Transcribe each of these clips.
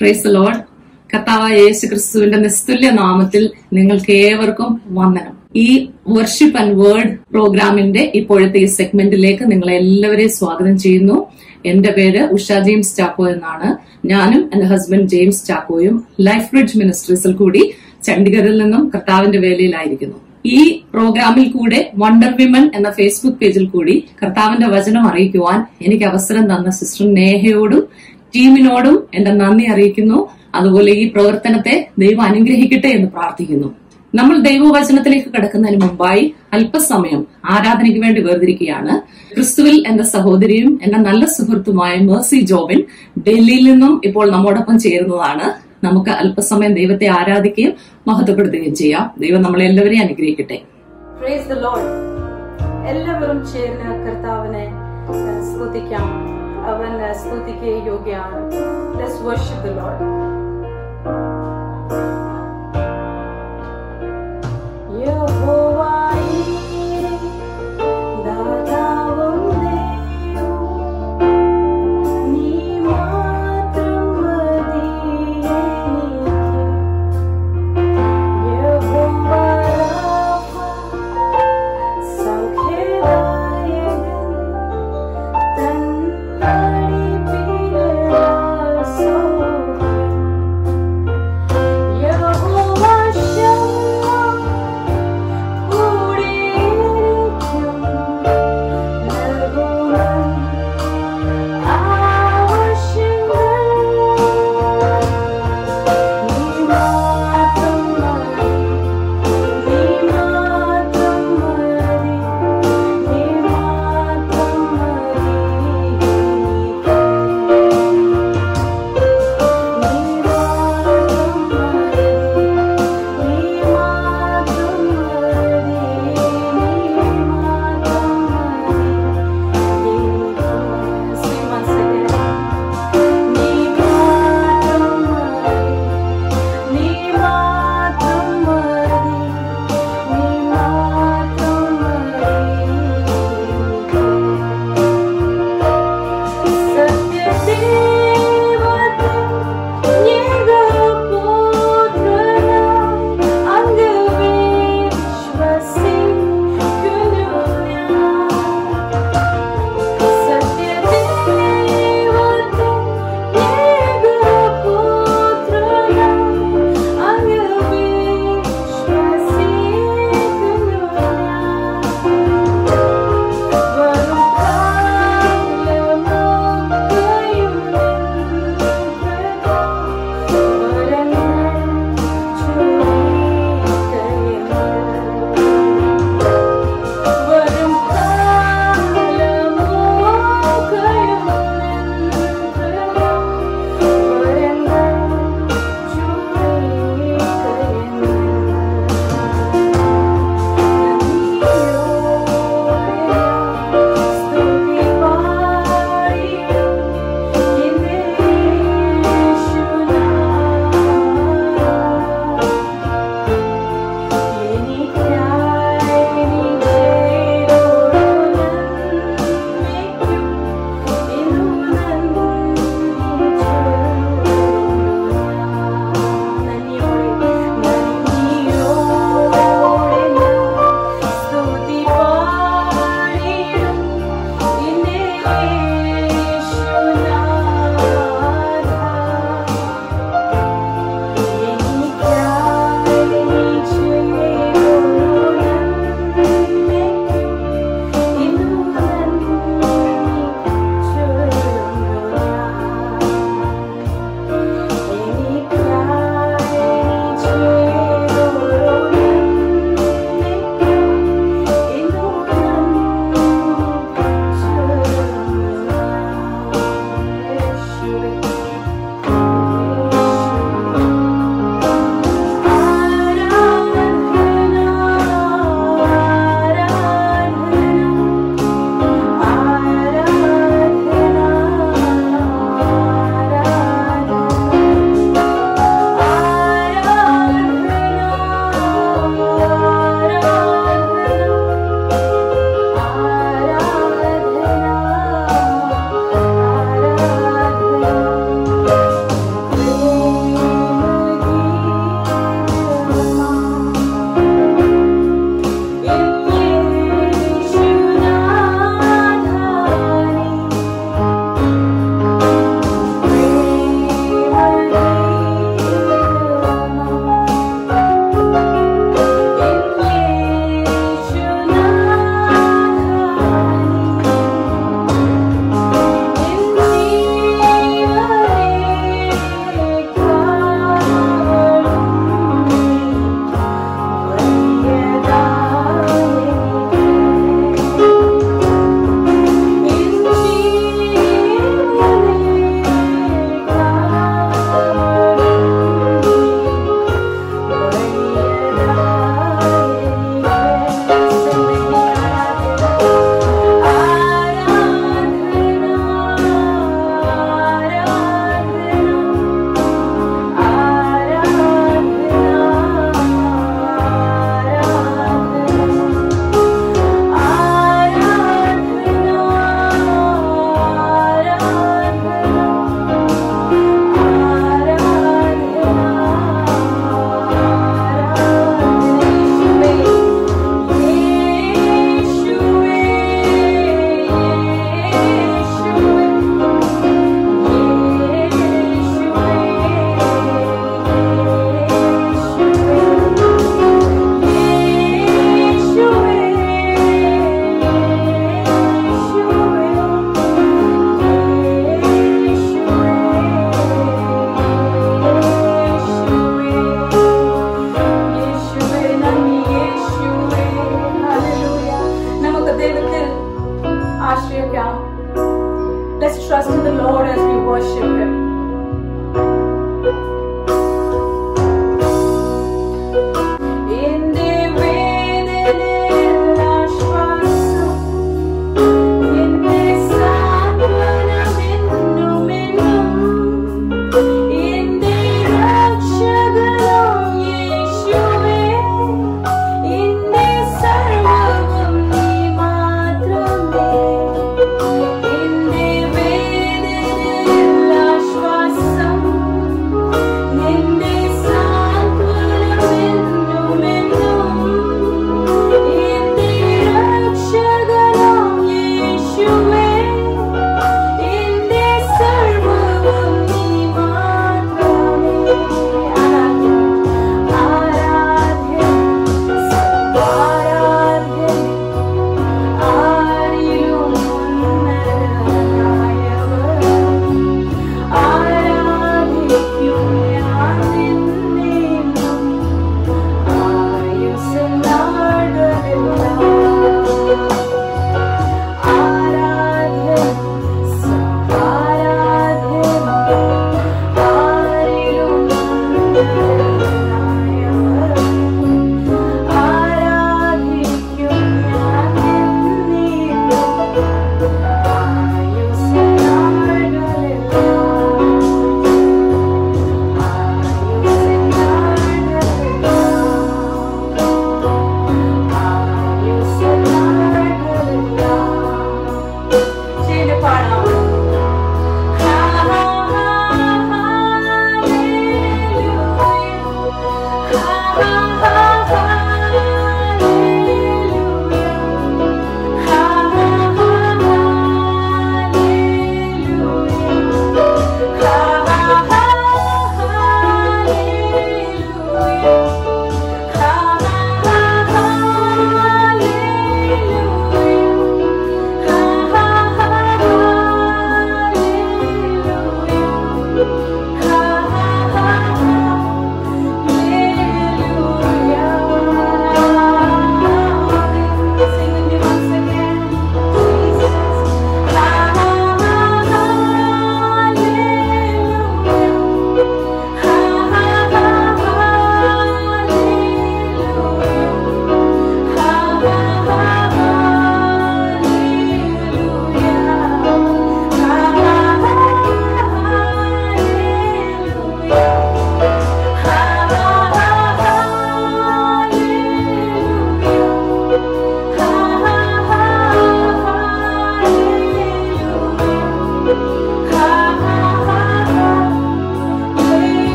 Praise the Lord. കർത്താവായ യേശു ക്രിസ്തുവിന്റെ നിസ്തുല്യ നാമത്തിൽ നിങ്ങൾക്ക് ഏവർക്കും വന്ദനം. ഈ വർഷിപ്പ് ആൻഡ് വേർഡ് പ്രോഗ്രാമിന്റെ ഇപ്പോഴത്തെ ഈ സെഗ്മെന്റിലേക്ക് നിങ്ങളെ എല്ലാവരെയും സ്വാഗതം ചെയ്യുന്നു. എന്റെ പേര് ഉഷ ജെയിംസ് ചാക്കോ എന്നാണ്. ഞാനും എന്റെ ഹസ്ബൻഡ് ജെയിംസ് ചാക്കോയും ലൈഫ് ബ്രിഡ്ജ് മിനിസ്ട്രീസിൽ കൂടി ചണ്ഡീഗറിൽ നിന്നും കർത്താവിന്റെ വേലയിലായിരിക്കുന്നു. ഈ പ്രോഗ്രാമിൽ കൂടെ വണ്ടർ വിമൻ എന്ന ഫേസ്ബുക്ക് പേജിൽ കൂടി കർത്താവിന്റെ വചനം അറിയിക്കുവാൻ എനിക്ക് അവസരം തന്ന സിസ്റ്റർ നേഹയോടും ടീമിനോടും എന്റെ നന്ദി അറിയിക്കുന്നു. അതുപോലെ ഈ പ്രവർത്തനത്തെ ദൈവം അനുഗ്രഹിക്കട്ടെ എന്ന് പ്രാർത്ഥിക്കുന്നു. നമ്മൾ ദൈവവചനത്തിലേക്ക് കടക്കുന്നതിന് മുമ്പായി അല്പസമയം ആരാധനയ്ക്ക് വേണ്ടി വേർതിരിക്കുകയാണ്. ക്രിസ്തുവിൽ എന്റെ സഹോദരിയും എന്റെ നല്ല സുഹൃത്തുമായ മേഴ്സി ജോബിൻ ഡൽഹിയിൽ നിന്നും ഇപ്പോൾ നമ്മോടൊപ്പം ചേരുന്നതാണ്. നമുക്ക് അല്പസമയം ദൈവത്തെ ആരാധിക്കുകയും മഹത്വപ്പെടുത്തുകയും ചെയ്യാം. ദൈവം നമ്മളെ എല്ലാവരെയും അനുഗ്രഹിക്കട്ടെ. Praise the Lord. എല്ലാവരും ചേർന്ന് കർത്താവിനെ സ്തുതിക്കാം. അവൻ സ്തുതിക്ക് യോഗ്യമാണ്. Let's worship the Lord.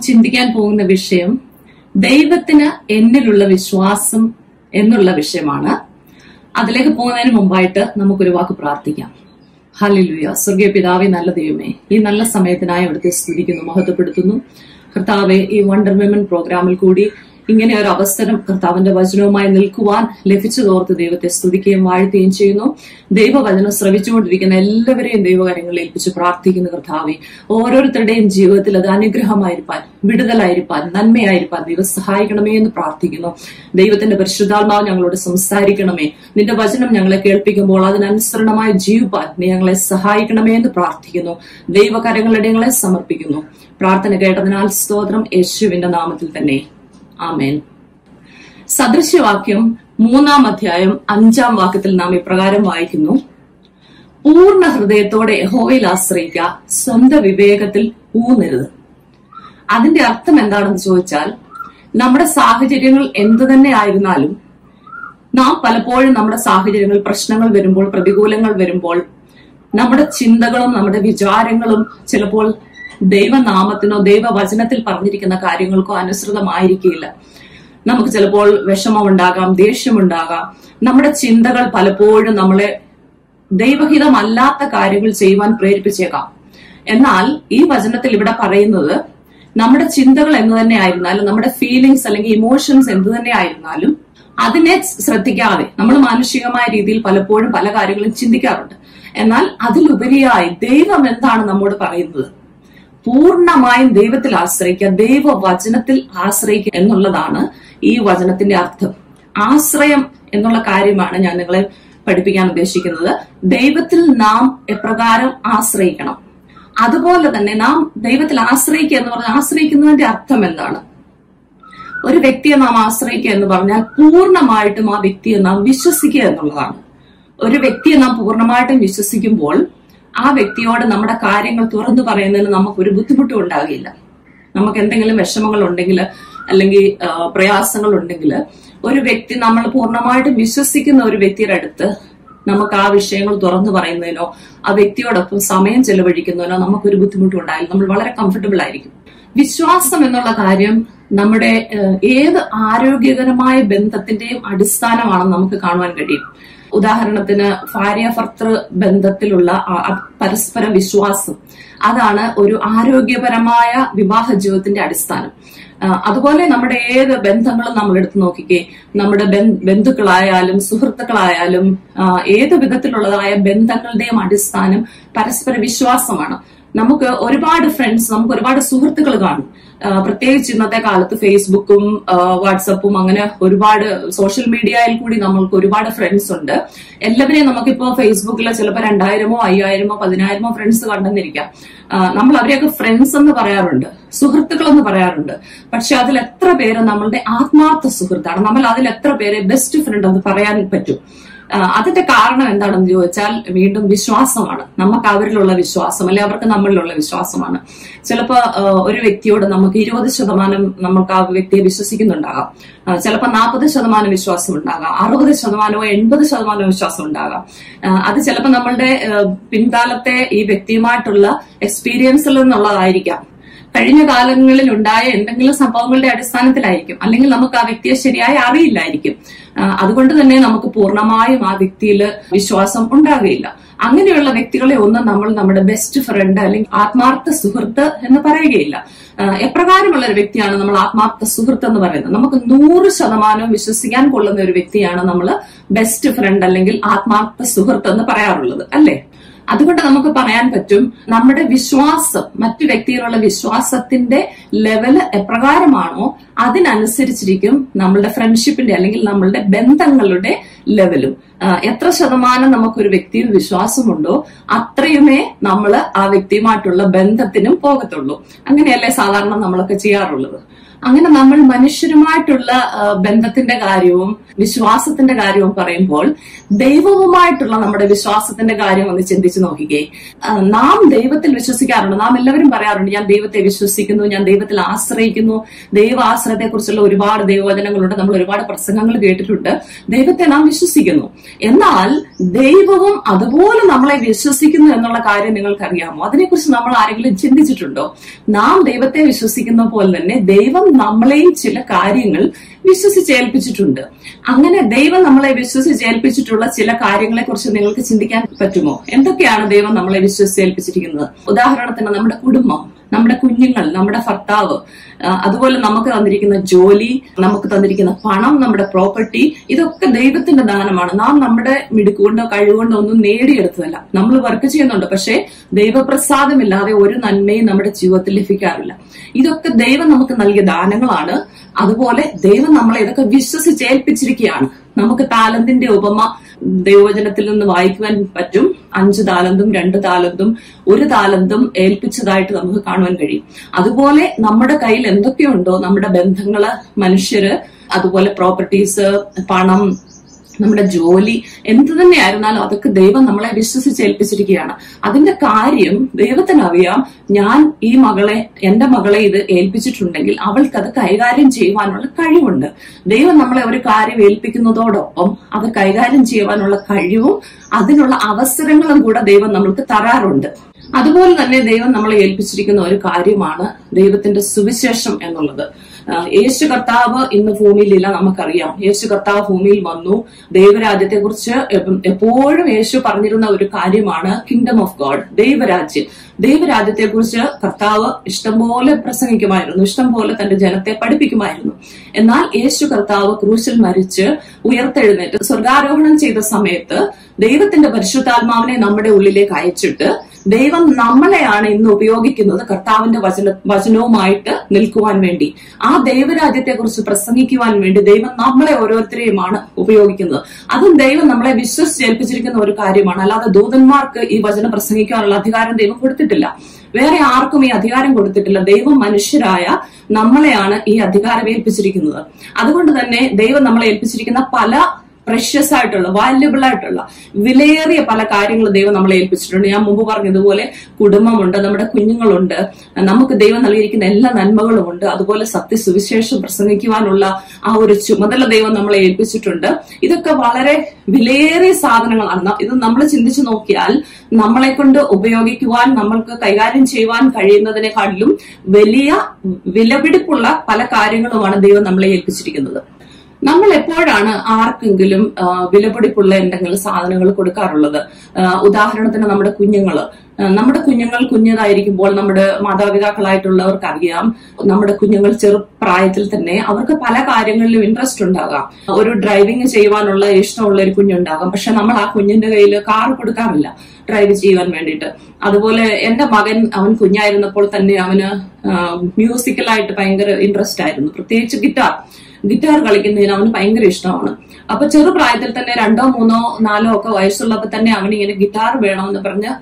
ചിന്തിക്കാൻ പോകുന്ന വിഷയം ദൈവത്തിന് എന്നിലുള്ള വിശ്വാസം എന്നുള്ള വിഷയമാണ്. അതിലേക്ക് പോകുന്നതിന് മുമ്പായിട്ട് നമുക്കൊരു വാക്ക് പ്രാർത്ഥിക്കാം. ഹല്ലേലൂയ. സ്വർഗീയ പിതാവേ, നല്ല ദൈവമേ, ഈ നല്ല സമയത്തിനായി അവിടുത്തെ സ്തുതിക്കുന്നു, മഹത്വപ്പെടുത്തുന്നു. കർത്താവെ, ഈ വണ്ടർ വിമൻ പ്രോഗ്രാമിൽ കൂടി ഇങ്ങനെ ഒരു അവസരം കർത്താവിന്റെ വചനവുമായി നിൽക്കുവാൻ ലഭിച്ചതോർത്ത് ദൈവത്തെ സ്തുതിക്കുകയും വാഴ്ത്തുകയും ചെയ്യുന്നു. ദൈവവചനം ശ്രവിച്ചുകൊണ്ടിരിക്കുന്ന എല്ലാവരെയും ദൈവകാര്യങ്ങളിൽ ഏൽപ്പിച്ച് പ്രാർത്ഥിക്കുന്ന കർത്താവെ, ഓരോരുത്തരുടെയും ജീവിതത്തിൽ അത് അനുഗ്രഹമായിരിക്കാൻ, വിടുതലായിരിക്കാൻ, നന്മയായിരിക്കാൻ ദൈവം സഹായിക്കണമേ എന്ന് പ്രാർത്ഥിക്കുന്നു. ദൈവത്തിന്റെ പരിശുദ്ധാത്മാവ് ഞങ്ങളോട് സംസാരിക്കണമേ. നിന്റെ വചനം ഞങ്ങളെ കേൾപ്പിക്കുമ്പോൾ അതിനനുസരണമായി ജീവിപ്പാൻ നീ ഞങ്ങളെ സഹായിക്കണമേ എന്ന് പ്രാർത്ഥിക്കുന്നു. ദൈവകരങ്ങളുടെ ഞങ്ങളെ സമർപ്പിക്കുന്നു. പ്രാർത്ഥന കേട്ടതിനാൽ സ്തോത്രം, യേശുവിന്റെ നാമത്തിൽ തന്നെ, ആമേൻ. സദൃശ്യവാക്യം 3-ാം അധ്യായം 5-ാം വാക്യത്തിൽ നാം ഇപ്രകാരം വായിക്കുന്നു: പൂർണ്ണ ഹൃദയത്തോടെ യഹോവയിൽ ആശ്രയിക്കുക, സ്വന്തം വിവേകത്തിൽ ഊന്നരുത്. അതിന്റെ അർത്ഥം എന്താണെന്ന് ചോദിച്ചാൽ, നമ്മുടെ സാഹചര്യങ്ങൾ എന്തു തന്നെ ആയിരുന്നാലും നാം പലപ്പോഴും നമ്മുടെ സാഹചര്യങ്ങൾ, പ്രശ്നങ്ങൾ വരുമ്പോൾ, പ്രതികൂലങ്ങൾ വരുമ്പോൾ നമ്മുടെ ചിന്തകളും നമ്മുടെ വിചാരങ്ങളും ചിലപ്പോൾ ദൈവനാമത്തിനോ ദൈവവചനത്തിൽ പറഞ്ഞിരിക്കുന്ന കാര്യങ്ങൾക്കോ അനുസൃതമായിരിക്കില്ല. നമുക്ക് ചിലപ്പോൾ വിഷമമുണ്ടാകാം, ദേഷ്യമുണ്ടാകാം. നമ്മുടെ ചിന്തകൾ പലപ്പോഴും നമ്മളെ ദൈവഹിതമല്ലാത്ത കാര്യങ്ങൾ ചെയ്യുവാൻ പ്രേരിപ്പിച്ചേക്കാം. എന്നാൽ ഈ വചനത്തിൽ ഇവിടെ പറയുന്നത്, നമ്മുടെ ചിന്തകൾ എന്തു തന്നെ ആയിരുന്നാലും, നമ്മുടെ ഫീലിങ്സ് അല്ലെങ്കിൽ ഇമോഷൻസ് എന്തു തന്നെ ആയിരുന്നാലും അതിനെ ശ്രദ്ധിക്കാതെ നമ്മൾ മാനുഷികമായ രീതിയിൽ പലപ്പോഴും പല കാര്യങ്ങളും ചിന്തിക്കാറുണ്ട്. എന്നാൽ അതിലുപരിയായി ദൈവം എന്താണ് നമ്മോട് പറയുന്നത്? പൂർണ്ണമായും ദൈവത്തിൽ ആശ്രയിക്കുക, ദൈവവചനത്തിൽ ആശ്രയിക്കുക എന്നുള്ളതാണ് ഈ വചനത്തിന്റെ അർത്ഥം. ആശ്രയം എന്നുള്ള കാര്യമാണ് ഞാൻ നിങ്ങളെ പഠിപ്പിക്കാൻ ഉദ്ദേശിക്കുന്നത്. ദൈവത്തിൽ നാം എപ്രകാരം ആശ്രയിക്കണം, അതുപോലെ തന്നെ നാം ദൈവത്തിൽ ആശ്രയിക്കുക എന്ന് പറഞ്ഞാൽ ആശ്രയിക്കുന്നതിന്റെ അർത്ഥം എന്താണ്? ഒരു വ്യക്തിയെ നാം ആശ്രയിക്കുക എന്ന് പറഞ്ഞാൽ പൂർണ്ണമായിട്ടും ആ വ്യക്തിയെ നാം വിശ്വസിക്കുക എന്നുള്ളതാണ്. ഒരു വ്യക്തിയെ നാം പൂർണ്ണമായിട്ടും വിശ്വസിക്കുമ്പോൾ ആ വ്യക്തിയോട് നമ്മുടെ കാര്യങ്ങൾ തുറന്നു പറയുന്നതിന് നമുക്കൊരു ബുദ്ധിമുട്ടും ഉണ്ടാകില്ല. നമുക്ക് എന്തെങ്കിലും വിഷമങ്ങൾ ഉണ്ടെങ്കിൽ അല്ലെങ്കിൽ പ്രയാസങ്ങൾ ഉണ്ടെങ്കിൽ ഒരു വ്യക്തി, നമ്മൾ പൂർണ്ണമായിട്ടും വിശ്വസിക്കുന്ന ഒരു വ്യക്തിയുടെ അടുത്ത് നമുക്ക് ആ വിഷയങ്ങൾ തുറന്നു പറയുന്നതിനോ ആ വ്യക്തിയോടൊപ്പം സമയം ചെലവഴിക്കുന്നതിനോ നമുക്കൊരു ബുദ്ധിമുട്ടും ഉണ്ടാകില്ല. നമ്മൾ വളരെ കംഫർട്ടബിൾ ആയിരിക്കും. വിശ്വാസം എന്നുള്ള കാര്യം നമ്മുടെ ഏത് ആരോഗ്യകരമായ ബന്ധത്തിന്റെയും അടിസ്ഥാനമാണെന്ന് നമുക്ക് കാണുവാൻ കഴിയും. ഉദാഹരണത്തിന്, ഭാര്യ ഭർത്തൃ ബന്ധത്തിലുള്ള പരസ്പര വിശ്വാസം, അതാണ് ഒരു ആരോഗ്യപരമായ വിവാഹ ജീവിതത്തിന്റെ അടിസ്ഥാനം. അതുപോലെ നമ്മുടെ ഏത് ബന്ധങ്ങളും നമ്മൾ എടുത്തു നോക്കിക്കേ, നമ്മുടെ ബന്ധുക്കളായാലും സുഹൃത്തുക്കളായാലും ഏത് വിധത്തിലുള്ളതായ ബന്ധങ്ങളുടെയും അടിസ്ഥാനം പരസ്പര വിശ്വാസമാണ്. നമുക്ക് ഒരുപാട് ഫ്രണ്ട്സ്, നമുക്ക് ഒരുപാട് സുഹൃത്തുക്കൾ കാണും. പ്രത്യേകിച്ച് ഇന്നത്തെ കാലത്ത് ഫേസ്ബുക്കും വാട്സപ്പും അങ്ങനെ ഒരുപാട് സോഷ്യൽ മീഡിയയിൽ കൂടി നമ്മൾക്ക് ഒരുപാട് ഫ്രണ്ട്സ് ഉണ്ട്. എല്ലാവരെയും നമുക്കിപ്പോ ഫേസ്ബുക്കിൽ ചിലപ്പോൾ 2000-ഓ 5000-ഓ 10,000-ഓ ഫ്രണ്ട്സ് കണ്ടെന്നിരിക്കാം. നമ്മൾ അവരെയൊക്കെ ഫ്രണ്ട്സ് എന്ന് പറയാറുണ്ട്, സുഹൃത്തുക്കൾ എന്ന് പറയാറുണ്ട്. പക്ഷെ അതിൽ എത്ര പേര് നമ്മളുടെ ആത്മാർത്ഥ സുഹൃത്താണ്? നമ്മൾ അതിൽ എത്ര പേരെ ബെസ്റ്റ് ഫ്രണ്ട് എന്ന് പറയാൻ പറ്റും? അതിന്റെ കാരണം എന്താണെന്ന് ചോദിച്ചാൽ വീണ്ടും വിശ്വാസമാണ്. നമുക്ക് അവരിലുള്ള വിശ്വാസം, അല്ലെ അവർക്ക് നമ്മളിലുള്ള വിശ്വാസമാണ്. ചിലപ്പോ ഒരു വ്യക്തിയോട് നമുക്ക് 20% നമുക്ക് ആ വ്യക്തിയെ വിശ്വസിക്കുന്നുണ്ടാകാം. ചിലപ്പോ 40% വിശ്വാസം ഉണ്ടാകാം, 60%, 80% വിശ്വാസം ഉണ്ടാകാം. അത് ചിലപ്പോ നമ്മളുടെ പിൻകാലത്തെ ഈ വ്യക്തിയുമായിട്ടുള്ള എക്സ്പീരിയൻസിൽ നിന്നുള്ളതായിരിക്കാം. കഴിഞ്ഞ കാലങ്ങളിൽ ഉണ്ടായ എന്തെങ്കിലും സംഭവങ്ങളുടെ അടിസ്ഥാനത്തിലായിരിക്കും. അല്ലെങ്കിൽ നമുക്ക് ആ വ്യക്തിയെ ശരിയായി അറിയില്ലായിരിക്കും. അതുകൊണ്ട് തന്നെ നമുക്ക് പൂർണ്ണമായും ആ വ്യക്തിയിൽ വിശ്വാസം ഉണ്ടാകുകയില്ല. അങ്ങനെയുള്ള വ്യക്തികളെ ഒന്നും നമ്മൾ നമ്മുടെ ബെസ്റ്റ് ഫ്രണ്ട് അല്ലെങ്കിൽ ആത്മാർത്ഥ സുഹൃത്ത് എന്ന് പറയുകയില്ല. എപ്രകാരമുള്ള ഒരു വ്യക്തിയാണ് നമ്മൾ ആത്മാർത്ഥ സുഹൃത്ത് എന്ന് പറയുന്നത്? നമുക്ക് 100% വിശ്വസിക്കാൻ കൊള്ളുന്ന ഒരു വ്യക്തിയാണ് നമ്മൾ ബെസ്റ്റ് ഫ്രണ്ട് അല്ലെങ്കിൽ ആത്മാർത്ഥ സുഹൃത്ത് എന്ന് പറയാറുള്ളത്, അല്ലേ? അതുകൊണ്ട് നമുക്ക് പറയാൻ പറ്റും, നമ്മുടെ വിശ്വാസം, മറ്റു വ്യക്തികളുള്ള വിശ്വാസത്തിന്റെ ലെവല് എപ്രകാരമാണോ അതിനനുസരിച്ചിരിക്കും നമ്മളുടെ ഫ്രണ്ട്ഷിപ്പിന്റെ അല്ലെങ്കിൽ നമ്മളുടെ ബന്ധങ്ങളുടെ ലെവലും. എത്ര ശതമാനം നമുക്കൊരു വ്യക്തിയിൽ വിശ്വാസമുണ്ടോ അത്രയുമേ നമ്മൾ ആ വ്യക്തിയുമായിട്ടുള്ള ബന്ധത്തിനും പോകത്തുള്ളൂ. അങ്ങനെയല്ലേ സാധാരണ നമ്മളൊക്കെ ചെയ്യാറുള്ളത്. അങ്ങനെ നമ്മൾ മനുഷ്യരുമായിട്ടുള്ള ബന്ധത്തിന്റെ കാര്യവും വിശ്വാസത്തിന്റെ കാര്യവും പറയുമ്പോൾ ദൈവവുമായിട്ടുള്ള നമ്മുടെ വിശ്വാസത്തിന്റെ കാര്യം ഒന്ന് ചിന്തിച്ചു നോക്കിക്കേ. നാം ദൈവത്തിൽ വിശ്വസിക്കാറുണ്ട്. നാം എല്ലാവരും പറയാറുണ്ട്, ഞാൻ ദൈവത്തെ വിശ്വസിക്കുന്നു, ഞാൻ ദൈവത്തിൽ ആശ്രയിക്കുന്നു. ദൈവാശ്രയത്തെ കുറിച്ചുള്ള ഒരുപാട് ദൈവവചനങ്ങളുണ്ട്, നമ്മൾ ഒരുപാട് പ്രസംഗങ്ങൾ കേട്ടിട്ടുണ്ട്. ദൈവത്തെ നാം വിശ്വസിക്കുന്നു. എന്നാൽ ദൈവവും അതുപോലെ നമ്മളെ വിശ്വസിക്കുന്നു എന്നുള്ള കാര്യം നിങ്ങൾക്കറിയാമോ? അതിനെക്കുറിച്ച് നമ്മൾ ആരെങ്കിലും ചിന്തിച്ചിട്ടുണ്ടോ? നാം ദൈവത്തെ വിശ്വസിക്കുന്ന പോലെ തന്നെ ദൈവം നമ്മളെയും ചില കാര്യങ്ങൾ വിശ്വസിച്ചേൽപ്പിച്ചിട്ടുണ്ട്. അങ്ങനെ ദൈവം നമ്മളെ വിശ്വസിച്ചേൽപ്പിച്ചിട്ടുള്ള ചില കാര്യങ്ങളെ കുറിച്ച് നിങ്ങൾക്ക് ചിന്തിക്കാൻ പറ്റുമോ? എന്തൊക്കെയാണ് ദൈവം നമ്മളെ വിശ്വസിച്ചേൽപ്പിച്ചിരിക്കുന്നത്? ഉദാഹരണത്തിന് നമ്മുടെ കുടുംബം, നമ്മുടെ കുഞ്ഞുങ്ങൾ, നമ്മുടെ ഭർത്താവ്, അതുപോലെ നമുക്ക് തന്നിരിക്കുന്ന ജോലി, നമുക്ക് തന്നിരിക്കുന്ന പണം, നമ്മുടെ പ്രോപ്പർട്ടി, ഇതൊക്കെ ദൈവത്തിന്റെ ദാനമാണ്. നാം നമ്മുടെ മിടുക്കുകൊണ്ടോ കഴിവുകൊണ്ടോ ഒന്നും നേടിയെടുത്തതല്ല. നമ്മൾ വർക്ക് ചെയ്യുന്നുണ്ട്, പക്ഷേ ദൈവപ്രസാദമില്ലാതെ ഒരു നന്മയും നമ്മുടെ ജീവിതത്തിൽ ലഭിക്കാറില്ല. ഇതൊക്കെ ദൈവം നമുക്ക് നൽകിയ ദാനങ്ങളാണ്. അതുപോലെ ദൈവം നമ്മളെ ഇതൊക്കെ വിശ്വസിച്ചേൽപ്പിച്ചിരിക്കുകയാണ്. നമുക്ക് താലന്തിന്റെ ഉപമ ദൈവവചനത്തിൽ നിന്ന് വായിക്കുവാൻ പറ്റും. 5 താലന്തും 2 താലന്തും 1 താലന്തും ഏൽപ്പിച്ചതായിട്ട് നമുക്ക് കാണുവാൻ കഴിയും. അതുപോലെ നമ്മുടെ കയ്യിൽ എന്തൊക്കെയുണ്ടോ, നമ്മുടെ ബന്ധങ്ങള്, മനുഷ്യര്, അതുപോലെ പ്രോപ്പർട്ടീസ്, പണം, നമ്മുടെ ജോലി, എന്തു തന്നെയായിരുന്നാലും അതൊക്കെ ദൈവം നമ്മളെ വിശ്വസിച്ചേൽപ്പിച്ചിരിക്കുകയാണ്. അതിന്റെ കാര്യം ദൈവത്തിനറിയാം. ഞാൻ ഈ മകളെ, എന്റെ മകളെ ഇത് ഏൽപ്പിച്ചിട്ടുണ്ടെങ്കിൽ അവൾക്ക് അത് കൈകാര്യം ചെയ്യുവാനുള്ള കഴിവുണ്ട്. ദൈവം നമ്മളെ ഒരു കാര്യം ഏൽപ്പിക്കുന്നതോടൊപ്പം അത് കൈകാര്യം ചെയ്യുവാനുള്ള കഴിവും അതിനുള്ള അവസരങ്ങളും കൂടെ ദൈവം നമ്മൾക്ക് തരാറുണ്ട്. അതുപോലെ തന്നെ ദൈവം നമ്മളെ ഏൽപ്പിച്ചിരിക്കുന്ന ഒരു കാര്യമാണ് ദൈവത്തിന്റെ സുവിശേഷം എന്നുള്ളത്. യേശു കർത്താവ് ഇന്ന് ഭൂമിയിലില്ല, നമുക്കറിയാം. യേശു കർത്താവ് ഭൂമിയിൽ വന്നു. ദൈവരാജ്യത്തെ കുറിച്ച് എപ്പോഴും യേശു പറഞ്ഞിരുന്ന ഒരു കാര്യമാണ് കിങ്ഡം ഓഫ് ഗോഡ്, ദൈവരാജ്യം. ദൈവരാജ്യത്തെ കുറിച്ച് കർത്താവ് ഇഷ്ടംപോലെ പ്രസംഗിക്കുമായിരുന്നു, ഇഷ്ടംപോലെ തന്റെ ജനത്തെ പഠിപ്പിക്കുമായിരുന്നു. എന്നാൽ യേശു കർത്താവ് ക്രൂശിൽ മരിച്ച് ഉയർത്തെഴുന്നേറ്റ് സ്വർഗാരോഹണം ചെയ്ത സമയത്ത് ദൈവത്തിന്റെ പരിശുദ്ധാത്മാവിനെ നമ്മുടെ ഉള്ളിലേക്ക് അയച്ചിട്ട് ദൈവം നമ്മളെയാണ് ഇന്ന് ഉപയോഗിക്കുന്നത് കർത്താവിന്റെ വചനവുമായിട്ട് നിൽക്കുവാൻ വേണ്ടി. ആ ദൈവരാജ്യത്തെ കുറിച്ച് പ്രസംഗിക്കുവാൻ വേണ്ടി ദൈവം നമ്മളെ ഓരോരുത്തരെയുമാണ് ഉപയോഗിക്കുന്നത്. അതും ദൈവം നമ്മളെ വിശ്വസിച്ചേൽപ്പിച്ചിരിക്കുന്ന ഒരു കാര്യമാണ്. അല്ലാതെ ദൂതന്മാർക്ക് ഈ വചനം പ്രസംഗിക്കാനുള്ള അധികാരം ദൈവം കൊടുത്തിട്ടില്ല. വേറെ ആർക്കും ഈ അധികാരം കൊടുത്തിട്ടില്ല. ദൈവം മനുഷ്യരായ നമ്മളെയാണ് ഈ അധികാരം ഏൽപ്പിച്ചിരിക്കുന്നത്. അതുകൊണ്ട് തന്നെ ദൈവം നമ്മളെ ഏൽപ്പിച്ചിരിക്കുന്ന പല പ്രഷ്യസ് ആയിട്ടുള്ള, വാല്യുബിൾ ആയിട്ടുള്ള, വിലയേറിയ പല കാര്യങ്ങൾ ദൈവം നമ്മളെ ഏൽപ്പിച്ചിട്ടുണ്ട്. ഞാൻ മുമ്പ് പറഞ്ഞതുപോലെ കുടുംബമുണ്ട്, നമ്മുടെ കുഞ്ഞുങ്ങളുണ്ട്, നമുക്ക് ദൈവം നൽകിയിരിക്കുന്ന എല്ലാ നന്മകളും ഉണ്ട്. അതുപോലെ സത്യസുവിശേഷം പ്രസംഗിക്കുവാനുള്ള ആ ഒരു ചുമതല ദൈവം നമ്മളെ ഏൽപ്പിച്ചിട്ടുണ്ട്. ഇതൊക്കെ വളരെ വിലയേറിയ സാധനങ്ങളാണ്. ഇത് നമ്മൾ ചിന്തിച്ചു നോക്കിയാൽ നമ്മളെ കൊണ്ട് ഉപയോഗിക്കുവാൻ, നമ്മൾക്ക് കൈകാര്യം ചെയ്യുവാൻ കഴിയുന്നതിനെക്കാട്ടിലും വലിയ വിലപിടിപ്പുള്ള പല കാര്യങ്ങളുമാണ് ദൈവം നമ്മളെ ഏൽപ്പിച്ചിരിക്കുന്നത്. നമ്മൾ എപ്പോഴാണ് ആർക്കെങ്കിലും വിലപിടിപ്പുള്ള എന്തെങ്കിലും സാധനങ്ങൾ കൊടുക്കാറുള്ളത്? ഉദാഹരണത്തിന് നമ്മുടെ കുഞ്ഞുങ്ങൾ കുഞ്ഞതായിരിക്കുമ്പോൾ നമ്മുടെ മാതാപിതാക്കളായിട്ടുള്ളവർക്ക് അറിയാം, നമ്മുടെ കുഞ്ഞുങ്ങൾ ചെറുപ്രായത്തിൽ തന്നെ അവർക്ക് പല കാര്യങ്ങളിലും ഇൻട്രസ്റ്റ് ഉണ്ടാകാം. ഒരു ഡ്രൈവിംഗ് ചെയ്യുവാനുള്ള ഇഷ്ടമുള്ള ഒരു കുഞ്ഞുണ്ടാകാം, പക്ഷെ നമ്മൾ ആ കുഞ്ഞിന്റെ കയ്യിൽ കാർ കൊടുക്കാറില്ല ഡ്രൈവ് ചെയ്യുവാൻ വേണ്ടിയിട്ട്. അതുപോലെ എന്റെ മകൻ, അവൻ കുഞ്ഞായിരുന്നപ്പോൾ തന്നെ അവന് മ്യൂസിക്കലായിട്ട് ഭയങ്കര ഇൻട്രസ്റ്റ് ആയിരുന്നു, പ്രത്യേകിച്ച് ഗിറ്റാർ കളിക്കുന്നതിന് അവന് ഭയങ്കര ഇഷ്ടമാണ്. അപ്പൊ ചെറുപ്രായത്തിൽ തന്നെ 2, 3, 4 ഒക്കെ വയസ്സുള്ളപ്പോ തന്നെ അവനിങ്ങനെ ഗിറ്റാർ വേണമെന്ന് പറഞ്ഞ്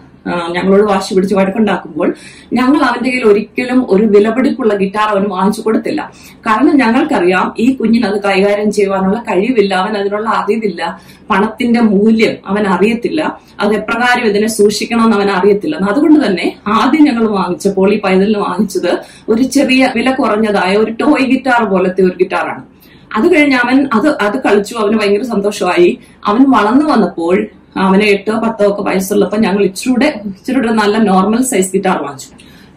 ഞങ്ങളോട് വാശി പിടിച്ച് വഴക്കുണ്ടാക്കുമ്പോൾ ഞങ്ങൾ അവന്റെ കയ്യിൽ ഒരിക്കലും ഒരു വിലപിടിപ്പുള്ള ഗിറ്റാർ അവന് വാങ്ങിച്ചു കൊടുത്തില്ല. കാരണം ഞങ്ങൾക്കറിയാം ഈ കുഞ്ഞിന് അത് കൈകാര്യം ചെയ്യുവാനുള്ള കഴിവില്ല, അവൻ അതിനുള്ള അറിവില്ല, പണത്തിന്റെ മൂല്യം അവൻ അറിയത്തില്ല, അത് എപ്രകാരം ഇതിനെ സൂക്ഷിക്കണമെന്ന് അവൻ അറിയത്തില്ല. അതുകൊണ്ട് തന്നെ ആദ്യം ഞങ്ങൾ വാങ്ങിച്ചപ്പോൾ ഈ പൈതലിന് വാങ്ങിച്ചത് ഒരു ചെറിയ വില കുറഞ്ഞതായ ഒരു ടോയ് ഗിറ്റാർ പോലത്തെ ഒരു ഗിറ്റാറാണ്. അത് കഴിഞ്ഞ് അവൻ അത് കളിച്ചു, അവന് ഭയങ്കര സന്തോഷമായി. അവൻ വളർന്നു വന്നപ്പോൾ അവന് 8, 10 ഒക്കെ വയസ്സുള്ളപ്പോ ഞങ്ങൾ ഇച്ചിരൂടെ നല്ല നോർമൽ സൈസ് ഗിറ്റാർ വാങ്ങിച്ചു.